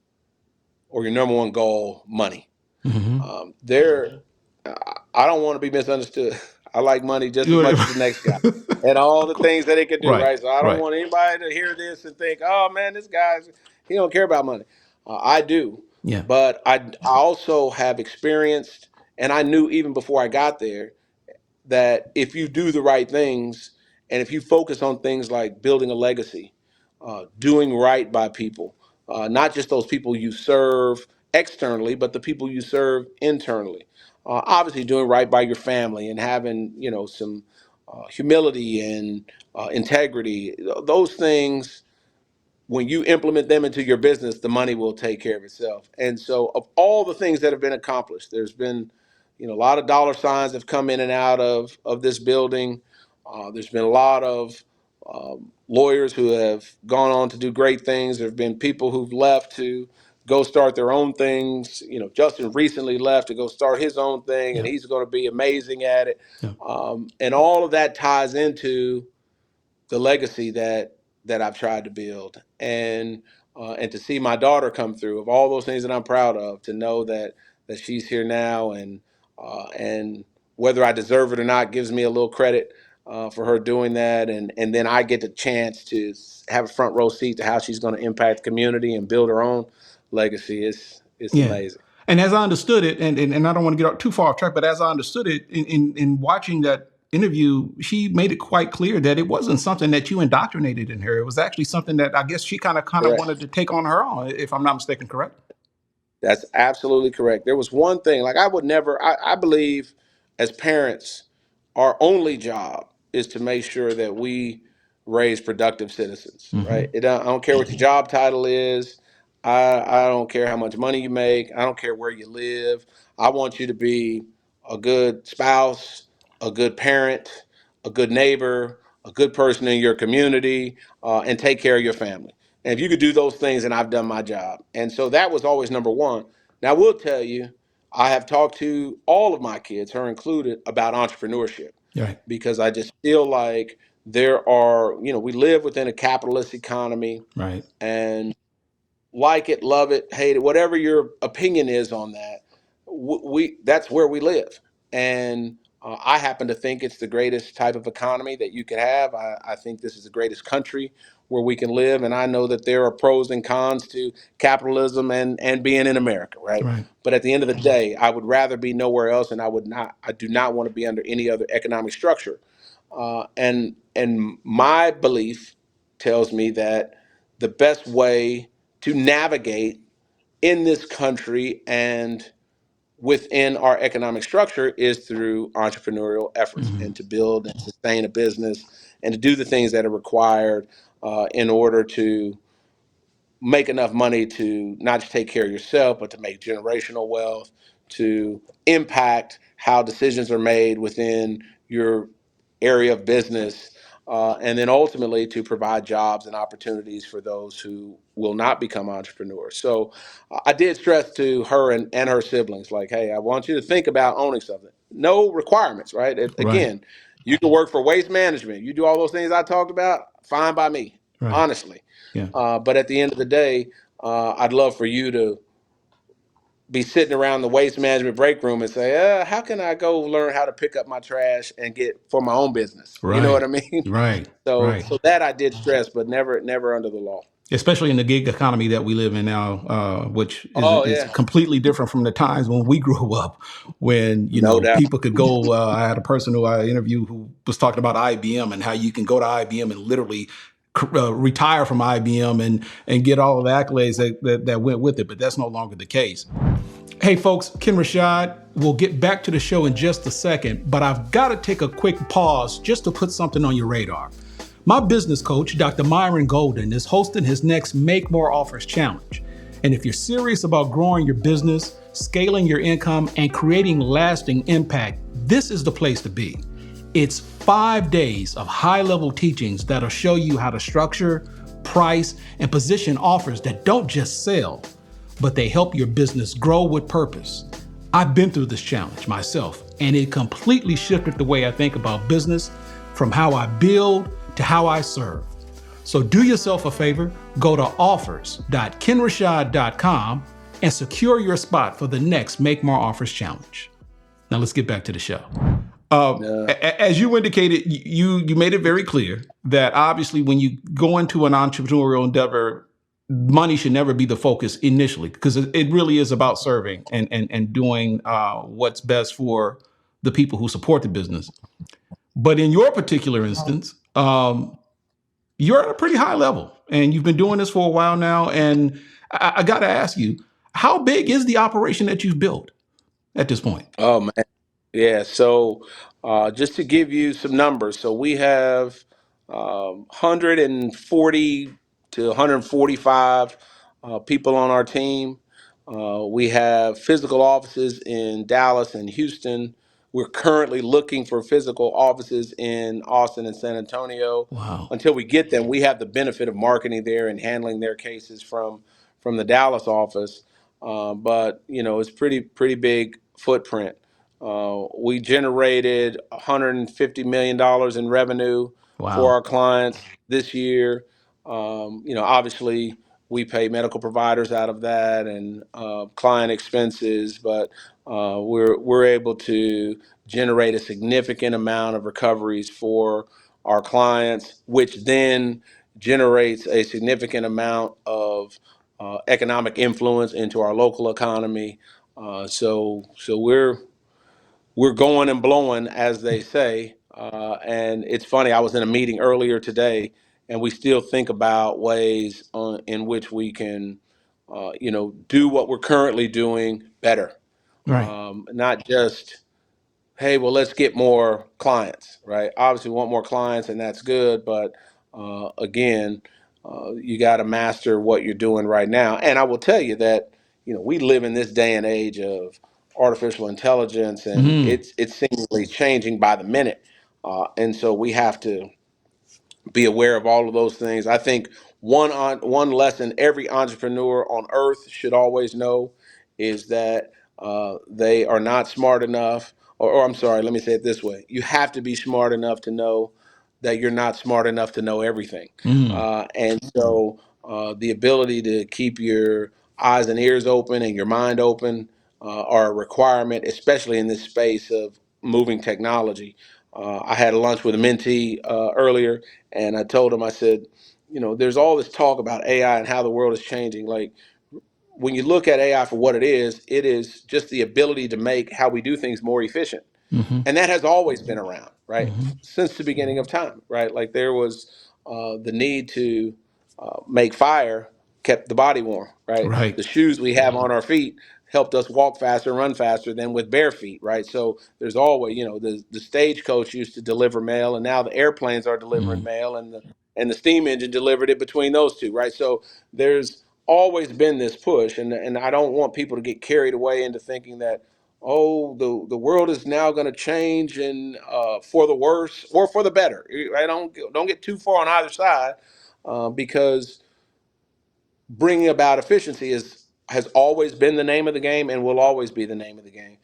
or your number one goal money. Mm-hmm. There, I don't want to be misunderstood. I like money just as much as the next guy, and all the things that it can do. Right. Right. So I don't Right. want anybody to hear this and think, "Oh man, this guy's he don't care about money." I do, Yeah. but I also have experienced, and I knew even before I got there that if you do the right things and if you focus on things like building a legacy, doing right by people, not just those people you serve externally, but the people you serve internally. Obviously, doing right by your family and having some humility and integrity. Those things, when you implement them into your business, the money will take care of itself. And so, of all the things that have been accomplished, there's been, a lot of dollar signs have come in and out of this building. There's been a lot of lawyers who have gone on to do great things. There have been people who've left to go start their own things. Justin recently left to go start his own thing, and Yeah. he's going to be amazing at it. Yeah. And all of that ties into the legacy that I've tried to build, and to see my daughter come through, of all those things that I'm proud of, to know that she's here now, and whether I deserve it or not gives me a little credit for her doing that, and then I get the chance to have a front row seat to how she's going to impact the community and build her own legacy. It's Yeah. amazing. And as I understood it, and I don't want to get too far off track, but as I understood it in watching that interview, she made it quite clear that it wasn't something that you indoctrinated in her. It was actually something that I guess she kind of Correct. wanted to take on her own, if I'm not mistaken, correct? That's absolutely correct. There was one thing, like I would never, I believe as parents, our only job is to make sure that we raise productive citizens, Mm-hmm. right? I don't care what your job title is. I don't care how much money you make. I don't care where you live. I want you to be a good spouse, a good parent, a good neighbor, a good person in your community, and take care of your family. And if you could do those things, then I've done my job. And so that was always number one. Now, I will tell you, I have talked to all of my kids, her included, about entrepreneurship Right. because I just feel like there are, we live within a capitalist economy, Right. and like it, love it, hate it, whatever your opinion is on that, we that's where we live. And I happen to think it's the greatest type of economy that you could have. I think this is the greatest country where we can live. And I know that there are pros and cons to capitalism and being in America, right? Right. But at the end of the day, I would rather be nowhere else, and I do not want to be under any other economic structure. And my belief tells me that the best way to navigate in this country and within our economic structure is through entrepreneurial efforts Hmm. and to build and sustain a business and to do the things that are required in order to make enough money to not just take care of yourself, but to make generational wealth, to impact how decisions are made within your area of business, and then ultimately to provide jobs and opportunities for those who will not become entrepreneurs. So I did stress to her and her siblings, like, hey, I want you to think about owning something. No requirements, right? Right. Again, you can work for waste management. You do all those things I talked about, fine by me, Right. honestly. Yeah. But at the end of the day, I'd love for you to be sitting around the waste management break room and say, how can I go learn how to pick up my trash and get for my own business? You know what Right. I mean? Right. So, Right. so that I did stress, but never under the law. Especially in the gig economy that we live in now, which Oh is yeah, completely different from the times when we grew up, when no doubt. people could go. I had a person who I interviewed who was talking about IBM and how you can go to IBM and literally retire from IBM and get all of the accolades that went with it. But that's no longer the case. Hey folks, Kenn Rashad. We'll get back to the show in just a second, but I've got to take a quick pause just to put something on your radar. My business coach, Dr. Myron Golden, is hosting his next Make More Offers Challenge. And if you're serious about growing your business, scaling your income, and creating lasting impact, this is the place to be. It's 5 days of high-level teachings that'll show you how to structure, price, and position offers that don't just sell, but they help your business grow with purpose. I've been through this challenge myself, and it completely shifted the way I think about business, from how I build to how I serve. So do yourself a favor, go to offers.kennrashad.com and secure your spot for the next Make More Offers Challenge. Now let's get back to the show. Yeah. As you indicated, you made it very clear that obviously when you go into an entrepreneurial endeavor, money should never be the focus initially, because it really is about serving and doing what's best for the people who support the business. But in your particular instance, you're at a pretty high level and you've been doing this for a while now. And I got to ask you, how big is the operation that you've built at this point? Oh man. Yeah. So just to give you some numbers, so we have 140 to 145 people on our team. We have physical offices in Dallas and Houston. We're currently looking for physical offices in Austin and San Antonio. Wow. Until we get them, we have the benefit of marketing there and handling their cases from the Dallas office. But it's pretty big footprint. We generated $150 million in revenue for Wow. our clients this year. Obviously, we pay medical providers out of that and client expenses, but we're able to generate a significant amount of recoveries for our clients, which then generates a significant amount of economic influence into our local economy. So we're going and blowing, as they say. And it's funny, I was in a meeting earlier today, and we still think about ways in which we can, do what we're currently doing better. Right. Not just, hey, well, let's get more clients, right? Obviously, we want more clients, and that's good. But again, you got to master what you're doing right now. And I will tell you that, we live in this day and age of artificial intelligence, and Mm-hmm. it's seemingly changing by the minute. And so we have to be aware of all of those things. I think one lesson every entrepreneur on earth should always know is that they are not smart enough, or I'm sorry, let me say it this way: you have to be smart enough to know that you're not smart enough to know everything. Mm. And so the ability to keep your eyes and ears open and your mind open are a requirement, especially in this space of moving technology. I had a lunch with a mentee earlier, and I told him, I said, there's all this talk about AI and how the world is changing. Like, when you look at AI for what it is just the ability to make how we do things more efficient. Mm-hmm. And that has always been around, right? Mm-hmm. Since the beginning of time, right? Like, there was the need to make fire kept the body warm, right? Right. The shoes we have on our feet helped us walk faster and run faster than with bare feet, right? So there's always, the stagecoach used to deliver mail, and now the airplanes are delivering Mm. mail, and the steam engine delivered it between those two, right? So there's always been this push, and I don't want people to get carried away into thinking that, oh, the world is now going to change and for the worse or for the better. I don't get too far on either side, because bringing about efficiency has always been the name of the game and will always be the name of the game.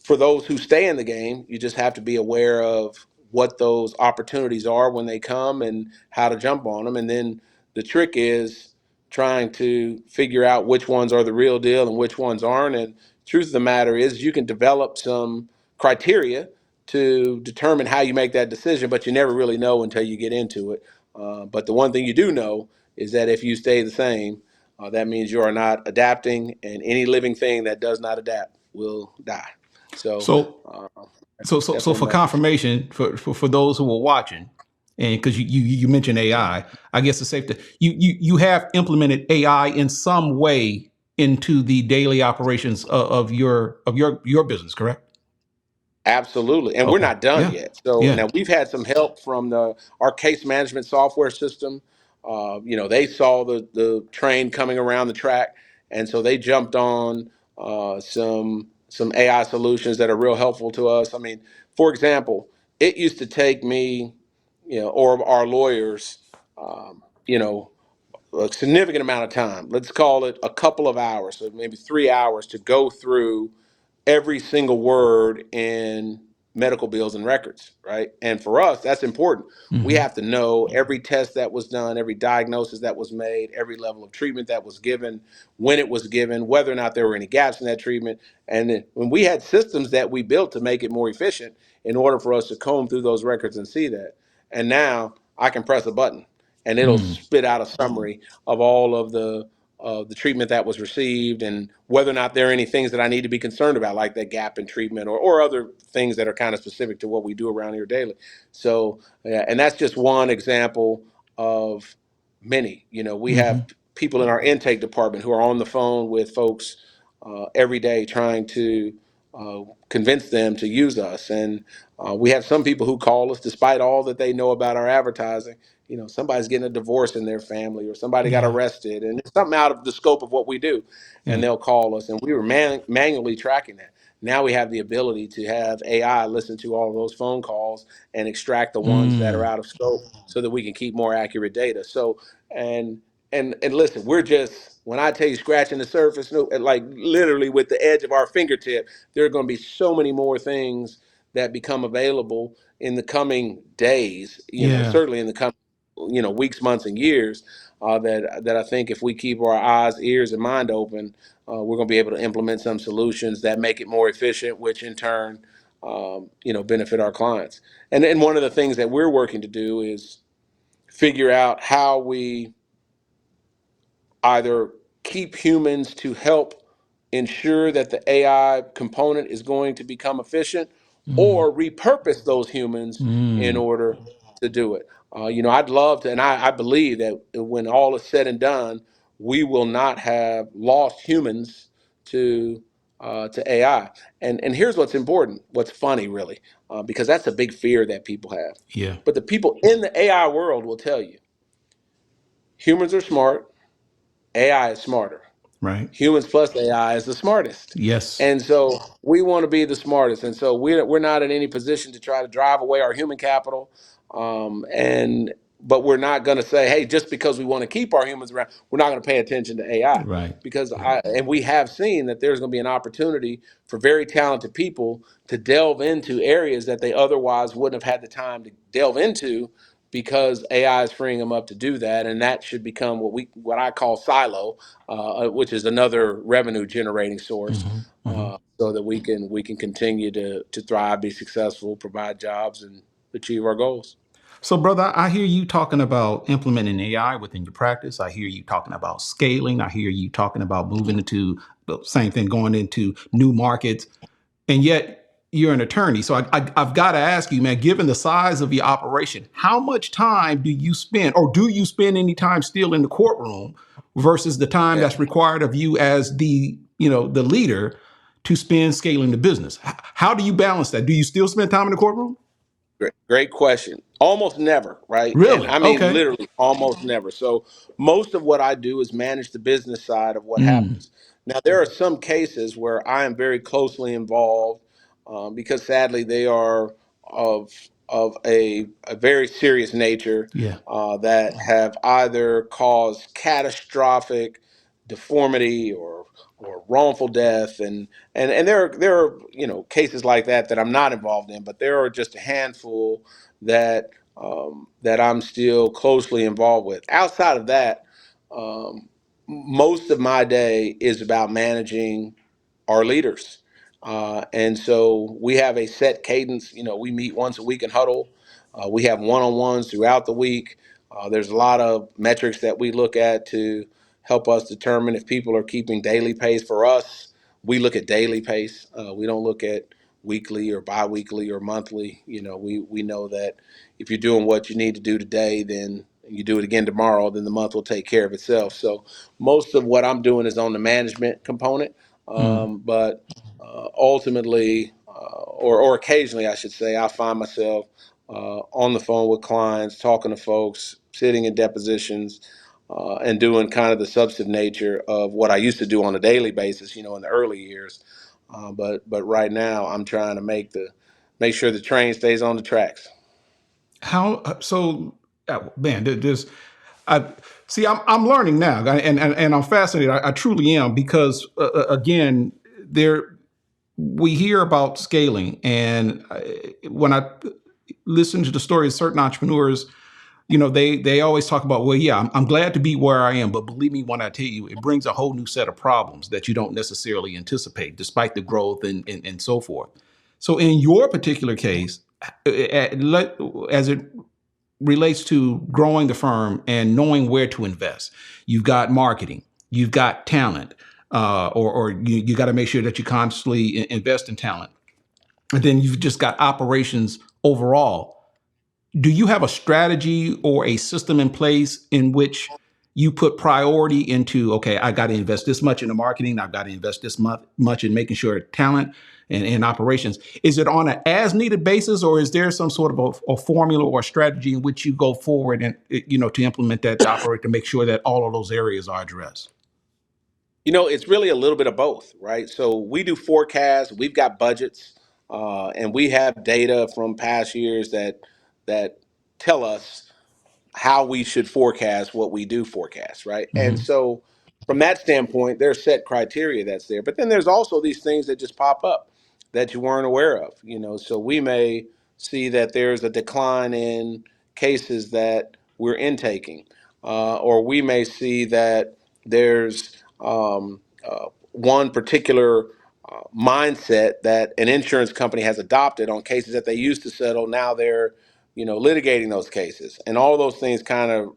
For those who stay in the game, you just have to be aware of what those opportunities are when they come and how to jump on them. And then the trick is trying to figure out which ones are the real deal and which ones aren't. And truth of the matter is, you can develop some criteria to determine how you make that decision, but you never really know until you get into it. But the one thing you do know is that if you stay the same, that means you are not adapting, and any living thing that does not adapt will die. So So so definitely a for message. confirmation for those who are watching, and because you mentioned AI, I guess it's safe to you have implemented AI in some way into the daily operations of your business, correct? Absolutely. And we're Okay. not done Yeah. yet. So Yeah. now we've had some help from our case management software system. They saw the train coming around the track, and so they jumped on some AI solutions that are real helpful to us. I mean, for example, it used to take me, or our lawyers, a significant amount of time. Let's call it a couple of hours, so maybe 3 hours, to go through every single word in medical bills and records, right? And for us, that's important. We Mm-hmm. have to know every test that was done, every diagnosis that was made, every level of treatment that was given, when it was given, whether or not there were any gaps in that treatment. And then when we had systems that we built to make it more efficient in order for us to comb through those records and see that. And now I can press a button and it'll Mm. spit out a summary of all of the treatment that was received, and whether or not there are any things that I need to be concerned about, like that gap in treatment, or other things that are kind of specific to what we do around here daily. So, yeah, and that's just one example of many. We Mm-hmm. have people in our intake department who are on the phone with folks every day trying to uh, convince them to use us. And we have some people who call us despite all that they know about our advertising. Somebody's getting a divorce in their family, or somebody got Yeah. arrested, and it's something out of the scope of what we do, Yeah. and they'll call us, and we were manually tracking that. Now we have the ability to have AI listen to all of those phone calls and extract the ones that are Mm. out of scope, so that we can keep more accurate data. So, and and listen, we're just, when I tell you, scratching the surface, like literally with the edge of our fingertip. There are going to be so many more things that become available in the coming days, Yeah. certainly in the coming, weeks, months, and years, that I think if we keep our eyes, ears, and mind open, we're going to be able to implement some solutions that make it more efficient, which in turn, benefit our clients. And one of the things that we're working to do is figure out how we either keep humans to help ensure that the AI component is going to become efficient, Mm. or repurpose those humans in Mm. order to do it. I'd love to, and I believe that when all is said and done, we will not have lost humans to AI. And here's what's important, what's funny, really, because that's a big fear that people have. Yeah. But the people in the AI world will tell you, Humans are smart. AI is smarter. Right. Humans plus AI is the smartest. Yes. And so we want to be the smartest. And so we're not in any position to try to drive away our human capital. But we're not going to say, hey, just because we want to keep our humans around, we're not going to pay attention to AI. Right. Because and we have seen that there's going to be an opportunity for very talented people to delve into areas that they otherwise wouldn't have had the time to delve into, because AI is freeing them up to do that. And that should become what I call silo, which is another revenue generating source, Hmm. Hmm. so that we can continue to thrive, be successful, provide jobs, and achieve our goals. So, brother, I hear you talking about implementing AI within your practice. I hear you talking about scaling. I hear you talking about moving into the same thing, going into new markets. And yet you're an attorney. So I've got to ask you, man, given the size of your operation, how much time do you spend, or do you spend any time still in the courtroom versus the time Yeah. that's required of you as the leader to spend scaling the business? How do you balance that? Do you still spend time in the courtroom? Great question. Almost never, right? And Really? I mean, Okay. literally almost never. So most of what I do is manage the business side of what Mm, happens. Now, there are some cases where I am very closely involved, because sadly they are of a very serious nature, yeah. that have either caused catastrophic deformity or wrongful death, and there are cases like that I'm not involved in, but there are just a handful that I'm still closely involved with. Outside of that, um, most of my day is about managing our leaders. And so we have a set cadence. We meet once a week in huddle. We have one-on-ones throughout the week. There's a lot of metrics that we look at to help us determine if people are keeping daily pace. For us, we look at daily pace. We don't look at weekly or biweekly or monthly. We know that if you're doing what you need to do today, then you do it again tomorrow, then the month will take care of itself. So most of what I'm doing is on the management component. Mm. But ultimately, or occasionally, I should say, I find myself on the phone with clients, talking to folks, sitting in depositions, and doing kind of the substantive nature of what I used to do on a daily basis, in the early years. But right now, I'm trying to make sure the train stays on the tracks. How so? Man, there's I see. I'm learning now, and I'm fascinated. I truly am because again, there we hear about scaling, and when I listen to the stories of certain entrepreneurs, they always talk about, well, yeah, I'm glad to be where I am, but believe me when I tell you, it brings a whole new set of problems that you don't necessarily anticipate, despite the growth and so forth. So, in your particular case, as it relates to growing the firm and knowing where to invest. You've got marketing, you've got talent, or you got to make sure that you constantly invest in talent. And then you've just got operations overall. Do you have a strategy or a system in place in which you put priority into, okay, I got to invest this much in the marketing, I've got to invest this much in making sure talent and operations? Is it on an as needed basis, or is there some sort of a formula or a strategy in which you go forward and, to implement that, to operate, to make sure that all of those areas are addressed? It's really a little bit of both, right? So we do forecasts, we've got budgets, and we have data from past years that tell us how we should forecast what we do forecast, right? And Mm-hmm. so from that standpoint, there's set criteria that's there. But then there's also these things that just pop up that you weren't aware of. So we may see that there's a decline in cases that we're intaking, or we may see that there's one particular mindset that an insurance company has adopted on cases that they used to settle. Now they're litigating those cases, and all those things kind of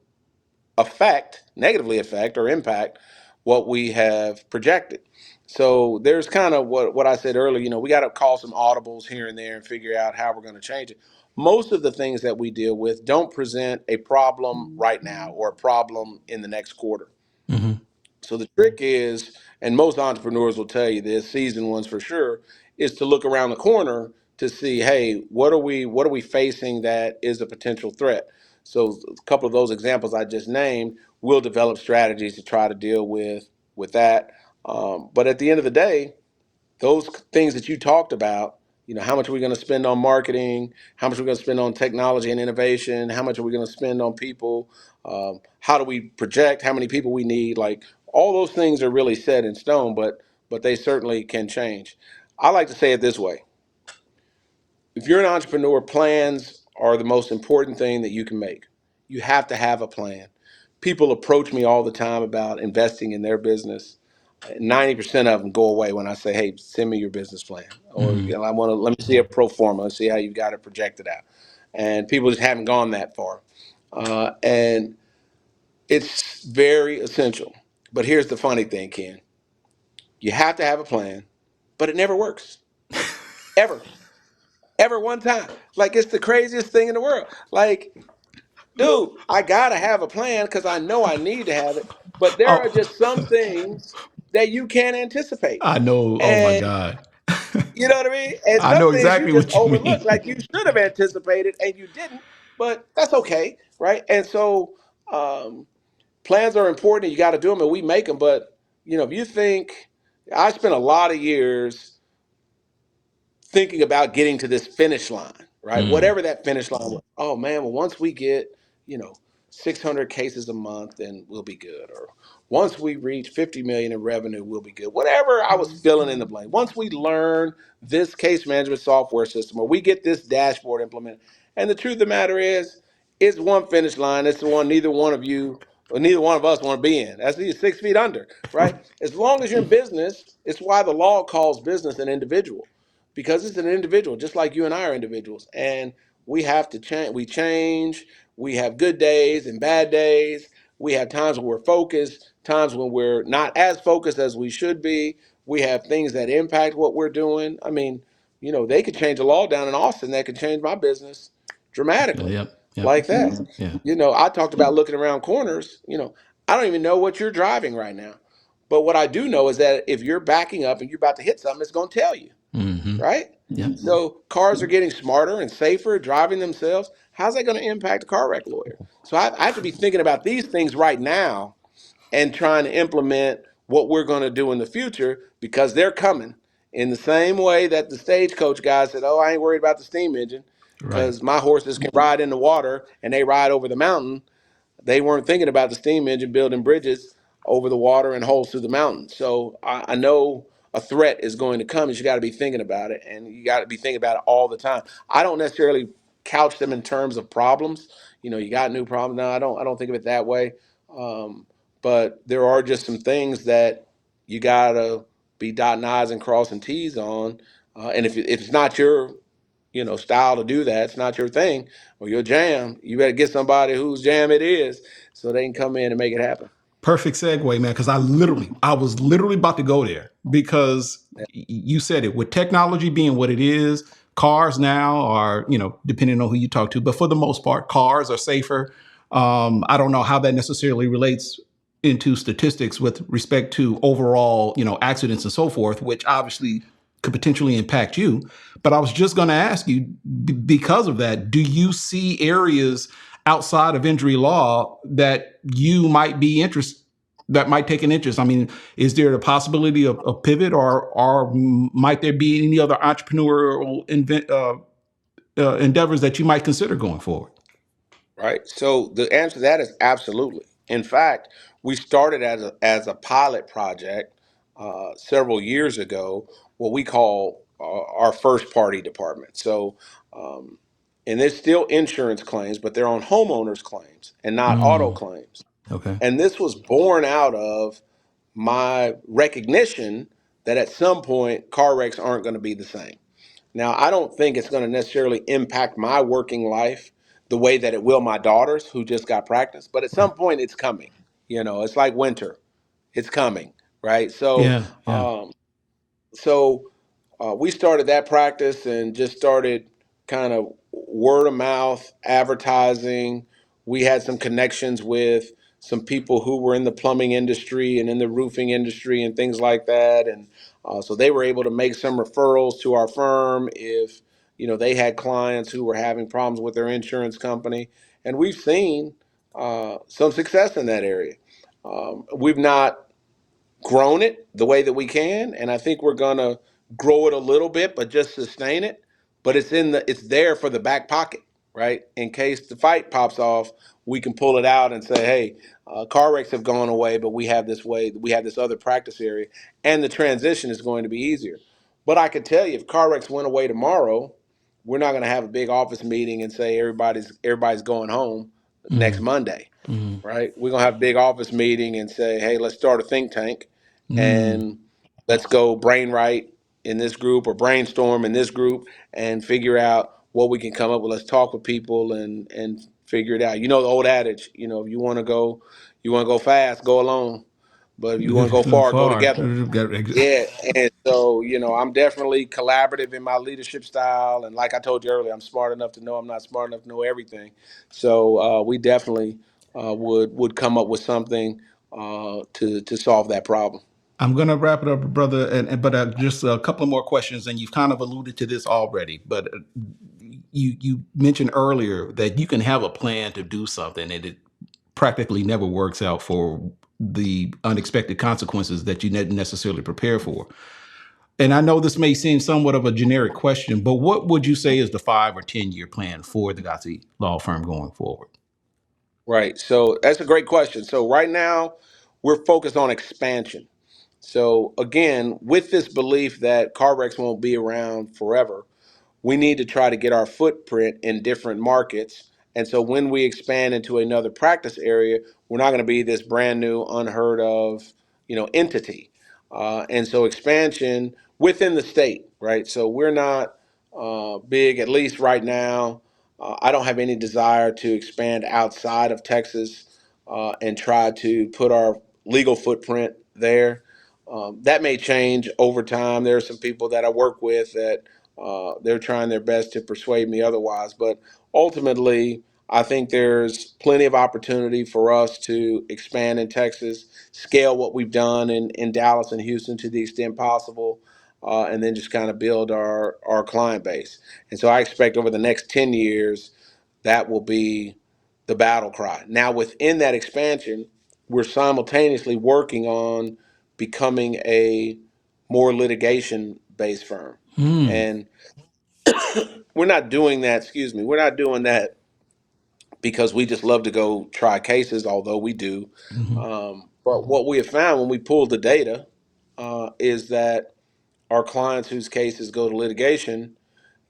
negatively affect or impact what we have projected. So there's kind of what I said earlier. We got to call some audibles here and there and figure out how we're going to change it. Most of the things that we deal with don't present a problem right now or a problem in the next quarter. Mm-hmm. So the trick is, and most entrepreneurs will tell you this, seasoned ones for sure, is to look around the corner to see, hey, what are we facing that is a potential threat? So a couple of those examples I just named, we'll develop strategies to try to deal with that. But at the end of the day, those things that you talked about, how much are we going to spend on marketing? How much are we going to spend on technology and innovation? How much are we going to spend on people? How do we project how many people we need? Like all those things are really set in stone, but they certainly can change. I like to say it this way. If you're an entrepreneur, plans are the most important thing that you can make. You have to have a plan. People approach me all the time about investing in their business. 90% of them go away when I say, "Hey, send me your business plan," or I want to let me see a pro forma and see how you've got it projected out. And people just haven't gone that far, and it's very essential. But here's the funny thing, Ken: you have to have a plan, but it never works, ever, ever one time. Like it's the craziest thing in the world. Like, dude, I gotta have a plan because I know I need to have it, but there are Oh, just some things that you can't anticipate. I know. Oh my And God. you know what I mean? And I some know things you exactly just what you overlook, mean. like you should have anticipated and you didn't, but that's okay, right? And so plans are important. You got to do them, and we make them. But if you think, I spent a lot of years thinking about getting to this finish line, right? Whatever that finish line was. Oh man, well once we get, you know, 600 cases a month, then we'll be good. Or once we reach 50 million in revenue, we'll be good. Whatever I was filling in the blank. Once we learn this case management software system, or we get this dashboard implemented. And the truth of the matter is, it's one finish line. It's the one neither one of you or neither one of us want to be in. That's 6 feet under, right? As long as you're in business, it's why the law calls business an individual, because it's an individual, just like you and I are individuals. And we have to change. We change. We have good days and bad days. We have times when we're focused, times when we're not as focused as we should be. We have things that impact what we're doing. I mean, they could change the law down in Austin that could change my business dramatically, Yep. Yep. like that. Yeah. I talked about looking around corners. I don't even know what you're driving right now. But what I do know is that if you're backing up and you're about to hit something, it's going to tell you, right? Yep. So cars are getting smarter and safer, driving themselves. How's that going to impact a car wreck lawyer? So I have to be thinking about these things right now and trying to implement what we're going to do in the future, because they're coming in the same way that the stagecoach guy said, "Oh, I ain't worried about the steam engine Right. because my horses can ride in the water and they ride over the mountain." They weren't thinking about the steam engine building bridges over the water and holes through the mountain. So I know a threat is going to come, and you got to be thinking about it, and you got to be thinking about it all the time. I don't necessarily couch them in terms of problems. You got new problems. No, I don't think of it that way. Um, but there are just some things that you got to be dotting I's and crossing T's on. And if it's not your style to do that, it's not your thing or your jam, you better get somebody whose jam it is so they can come in and make it happen. Perfect segue, man, because I was literally about to go there because you said it, with technology being what it is. Cars now are, depending on who you talk to, but for the most part, cars are safer. I don't know how that necessarily relates into statistics with respect to overall, accidents and so forth, which obviously could potentially impact you. But I was just going to ask you, because of that, do you see areas outside of injury law that you might be interested, that might take an interest? I mean, is there a possibility of a pivot, or might there be any other entrepreneurial endeavors that you might consider going forward? Right. So the answer to that is absolutely. In fact, we started as a pilot project several years ago, what we call our first party department. So, and there's still insurance claims, but they're on homeowners claims and not auto claims. Okay. And this was born out of my recognition that at some point car wrecks aren't going to be the same. Now, I don't think it's going to necessarily impact my working life the way that it will my daughters who just got practice, but at some point it's coming. It's like winter, it's coming, right? So, Yeah. Yeah. um, so we started that practice and just started kind of word of mouth advertising. We had some connections with some people who were in the plumbing industry and in the roofing industry and things like that. And so they were able to make some referrals to our firm if, they had clients who were having problems with their insurance company, and we've seen some success in that area. We've not grown it the way that we can, and I think we're gonna grow it a little bit, but just sustain it. But it's there for the back pocket, right? In case the fight pops off, we can pull it out and say, hey, car wrecks have gone away, but we have this other practice area, and the transition is going to be easier. But I could tell you, if car wrecks went away tomorrow, we're not going to have a big office meeting and say everybody's going home next Mm, Monday, mm, right? We're gonna have a big office meeting and say, hey, let's start a think tank mm. and let's go brain right in this group or brainstorm in this group and figure out what we can come up with. Let's talk with people and figure it out. You know the old adage, if you want to go fast, go alone. But if you want to go far, go Far. together. Yeah, and so I'm definitely collaborative in my leadership style, and like I told you earlier, I'm smart enough to know I'm not smart enough to know everything. So we definitely would come up with something to solve that problem. I'm going to wrap it up, brother. But just a couple of more questions, and you've kind of alluded to this already. But you mentioned earlier that you can have a plan to do something, and it practically never works out for the unexpected consequences that you didn't necessarily prepare for. And I know this may seem somewhat of a generic question, but what would you say is the 5 or 10 year plan for the Godsey Law Firm going forward? Right. So that's a great question. So right now, we're focused on expansion. So again, with this belief that car wrecks won't be around forever, we need to try to get our footprint in different markets. And so when we expand into another practice area, we're not going to be this brand new, unheard of, entity. And so expansion within the state, right? So we're not big, at least right now. I don't have any desire to expand outside of Texas and try to put our legal footprint there. That may change over time. There are some people that I work with that they're trying their best to persuade me otherwise. But ultimately, I think there's plenty of opportunity for us to expand in Texas, scale what we've done in Dallas and Houston to the extent possible, and then just kind of build our client base. And so I expect over the next 10 years, that will be the battle cry. Now, within that expansion, we're simultaneously working on becoming a more litigation based firm. Hmm. And we're not doing that, excuse me, we're not doing that because we just love to go try cases, although we do. Hmm. But what we have found when we pulled the data is that our clients whose cases go to litigation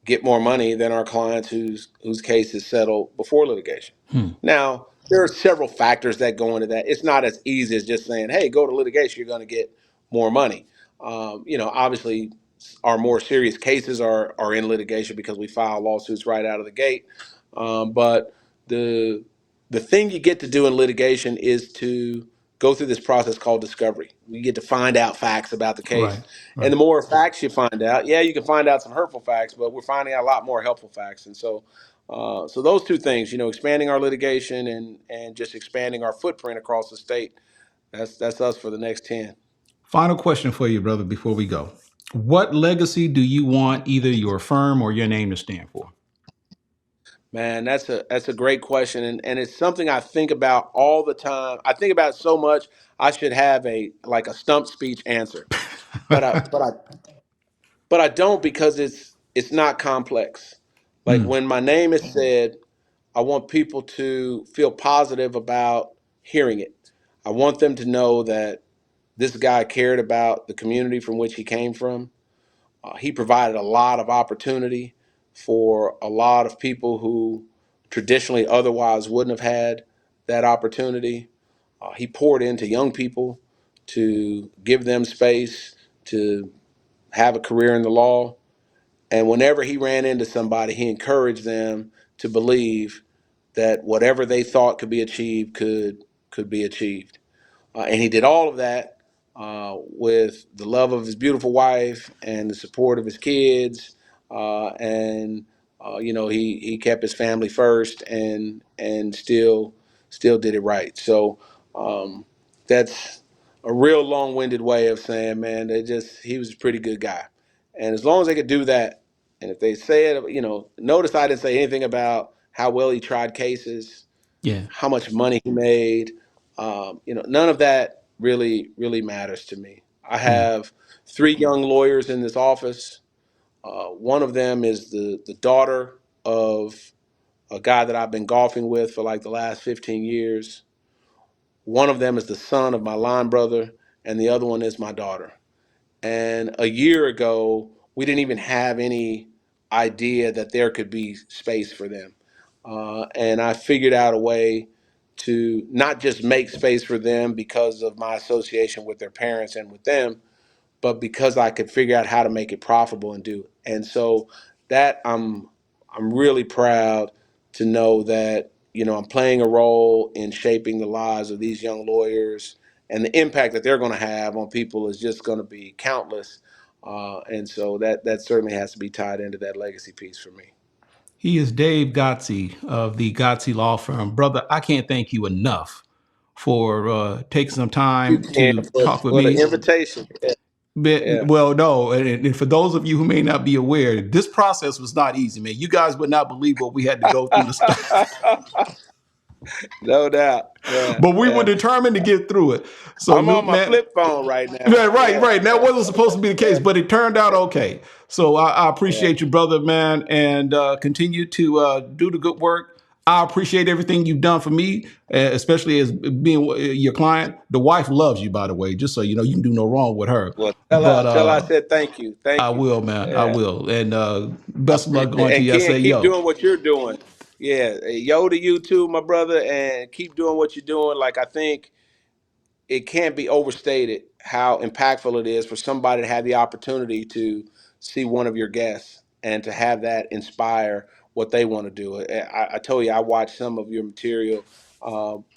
get more money than our clients whose cases settle before litigation. Hmm. Now, there are several factors that go into that. It's not as easy as just saying, "Hey, go to litigation, you're going to get more money." Obviously, our more serious cases are in litigation because we file lawsuits right out of the gate. But the the thing you get to do in litigation is to go through this process called discovery. You get to find out facts about the case. Right. And the Right. more facts you find out, yeah, you can find out some hurtful facts, but we're finding out a lot more helpful facts. And so those two things, expanding our litigation and just expanding our footprint across the state, that's us for the next 10. Final question for you, brother, before we go. What legacy do you want either your firm or your name to stand for? Man, that's a great question, and it's something I think about all the time. I think about it so much I should have a stump speech answer, but I don't because it's not complex. Like Hmm. when my name is said, I want people to feel positive about hearing it. I want them to know that this guy cared about the community from which he came from. He provided a lot of opportunity for a lot of people who traditionally otherwise wouldn't have had that opportunity. He poured into young people to give them space to have a career in the law. And whenever he ran into somebody, he encouraged them to believe that whatever they thought could be achieved could be achieved. And he did all of that with the love of his beautiful wife and the support of his kids. And he kept his family first and still did it right. So that's a real long-winded way of saying, man, he was a pretty good guy. And as long as they could do that, And if they say it, notice I didn't say anything about how well he tried cases, Yeah. how much money he made. None of that really matters to me. I Mm. have three young lawyers in this office. One of them is the daughter of a guy that I've been golfing with for like the last 15 years. One of them is the son of my line brother, and the other one is my daughter. And a year ago, we didn't even have any idea that there could be space for them. And I figured out a way to not just make space for them because of my association with their parents and with them, but because I could figure out how to make it profitable and do it. And so that I'm really proud to know that I'm playing a role in shaping the lives of these young lawyers, and the impact that they're going to have on people is just going to be countless. And so that certainly has to be tied into that legacy piece for me. He is Dave Godsey of the Godsey Law Firm. Brother, I can't thank you enough for taking some You time can to talk with for the me. invitation. Yeah. Yeah. Well, no, and for those of you who may not be aware, this process was not easy, man. You guys would not believe what we had to go through to start. No doubt. Yeah. But we were Yeah. determined to get through it. So, I'm on Luke, my man, flip phone right now. right. That Yeah. wasn't supposed to be the case, but it turned out okay. So I Yeah. appreciate you, brother, man, and continue to do the good work. I appreciate everything you've done for me, especially as being your client. The wife loves you, by the way, just so you know, you can do no wrong with her. Well, But tell her I said thank you. I Thank you. will, man. I Yeah. will. And I best of luck appreciate it. going to And your Ken, keep SAO. doing what you're doing. Yeah. Yo to you too, my brother, and keep doing what you're doing. Like, I think it can't be overstated how impactful it is for somebody to have the opportunity to see one of your guests and to have that inspire what they want to do. I told you I watched some of your material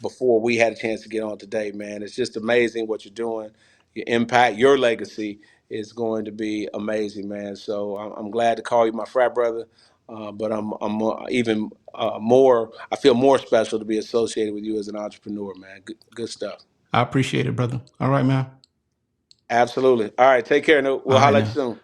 before we had a chance to get on today, man. It's just amazing what you're doing. Your impact, your legacy is going to be amazing, man. So I'm glad to call you my frat brother, but I'm even more. I feel more special to be associated with you as an entrepreneur, man. Good stuff. I appreciate it, brother. All right, man. Absolutely. All right. Take care. We'll All right, holler at you now. soon.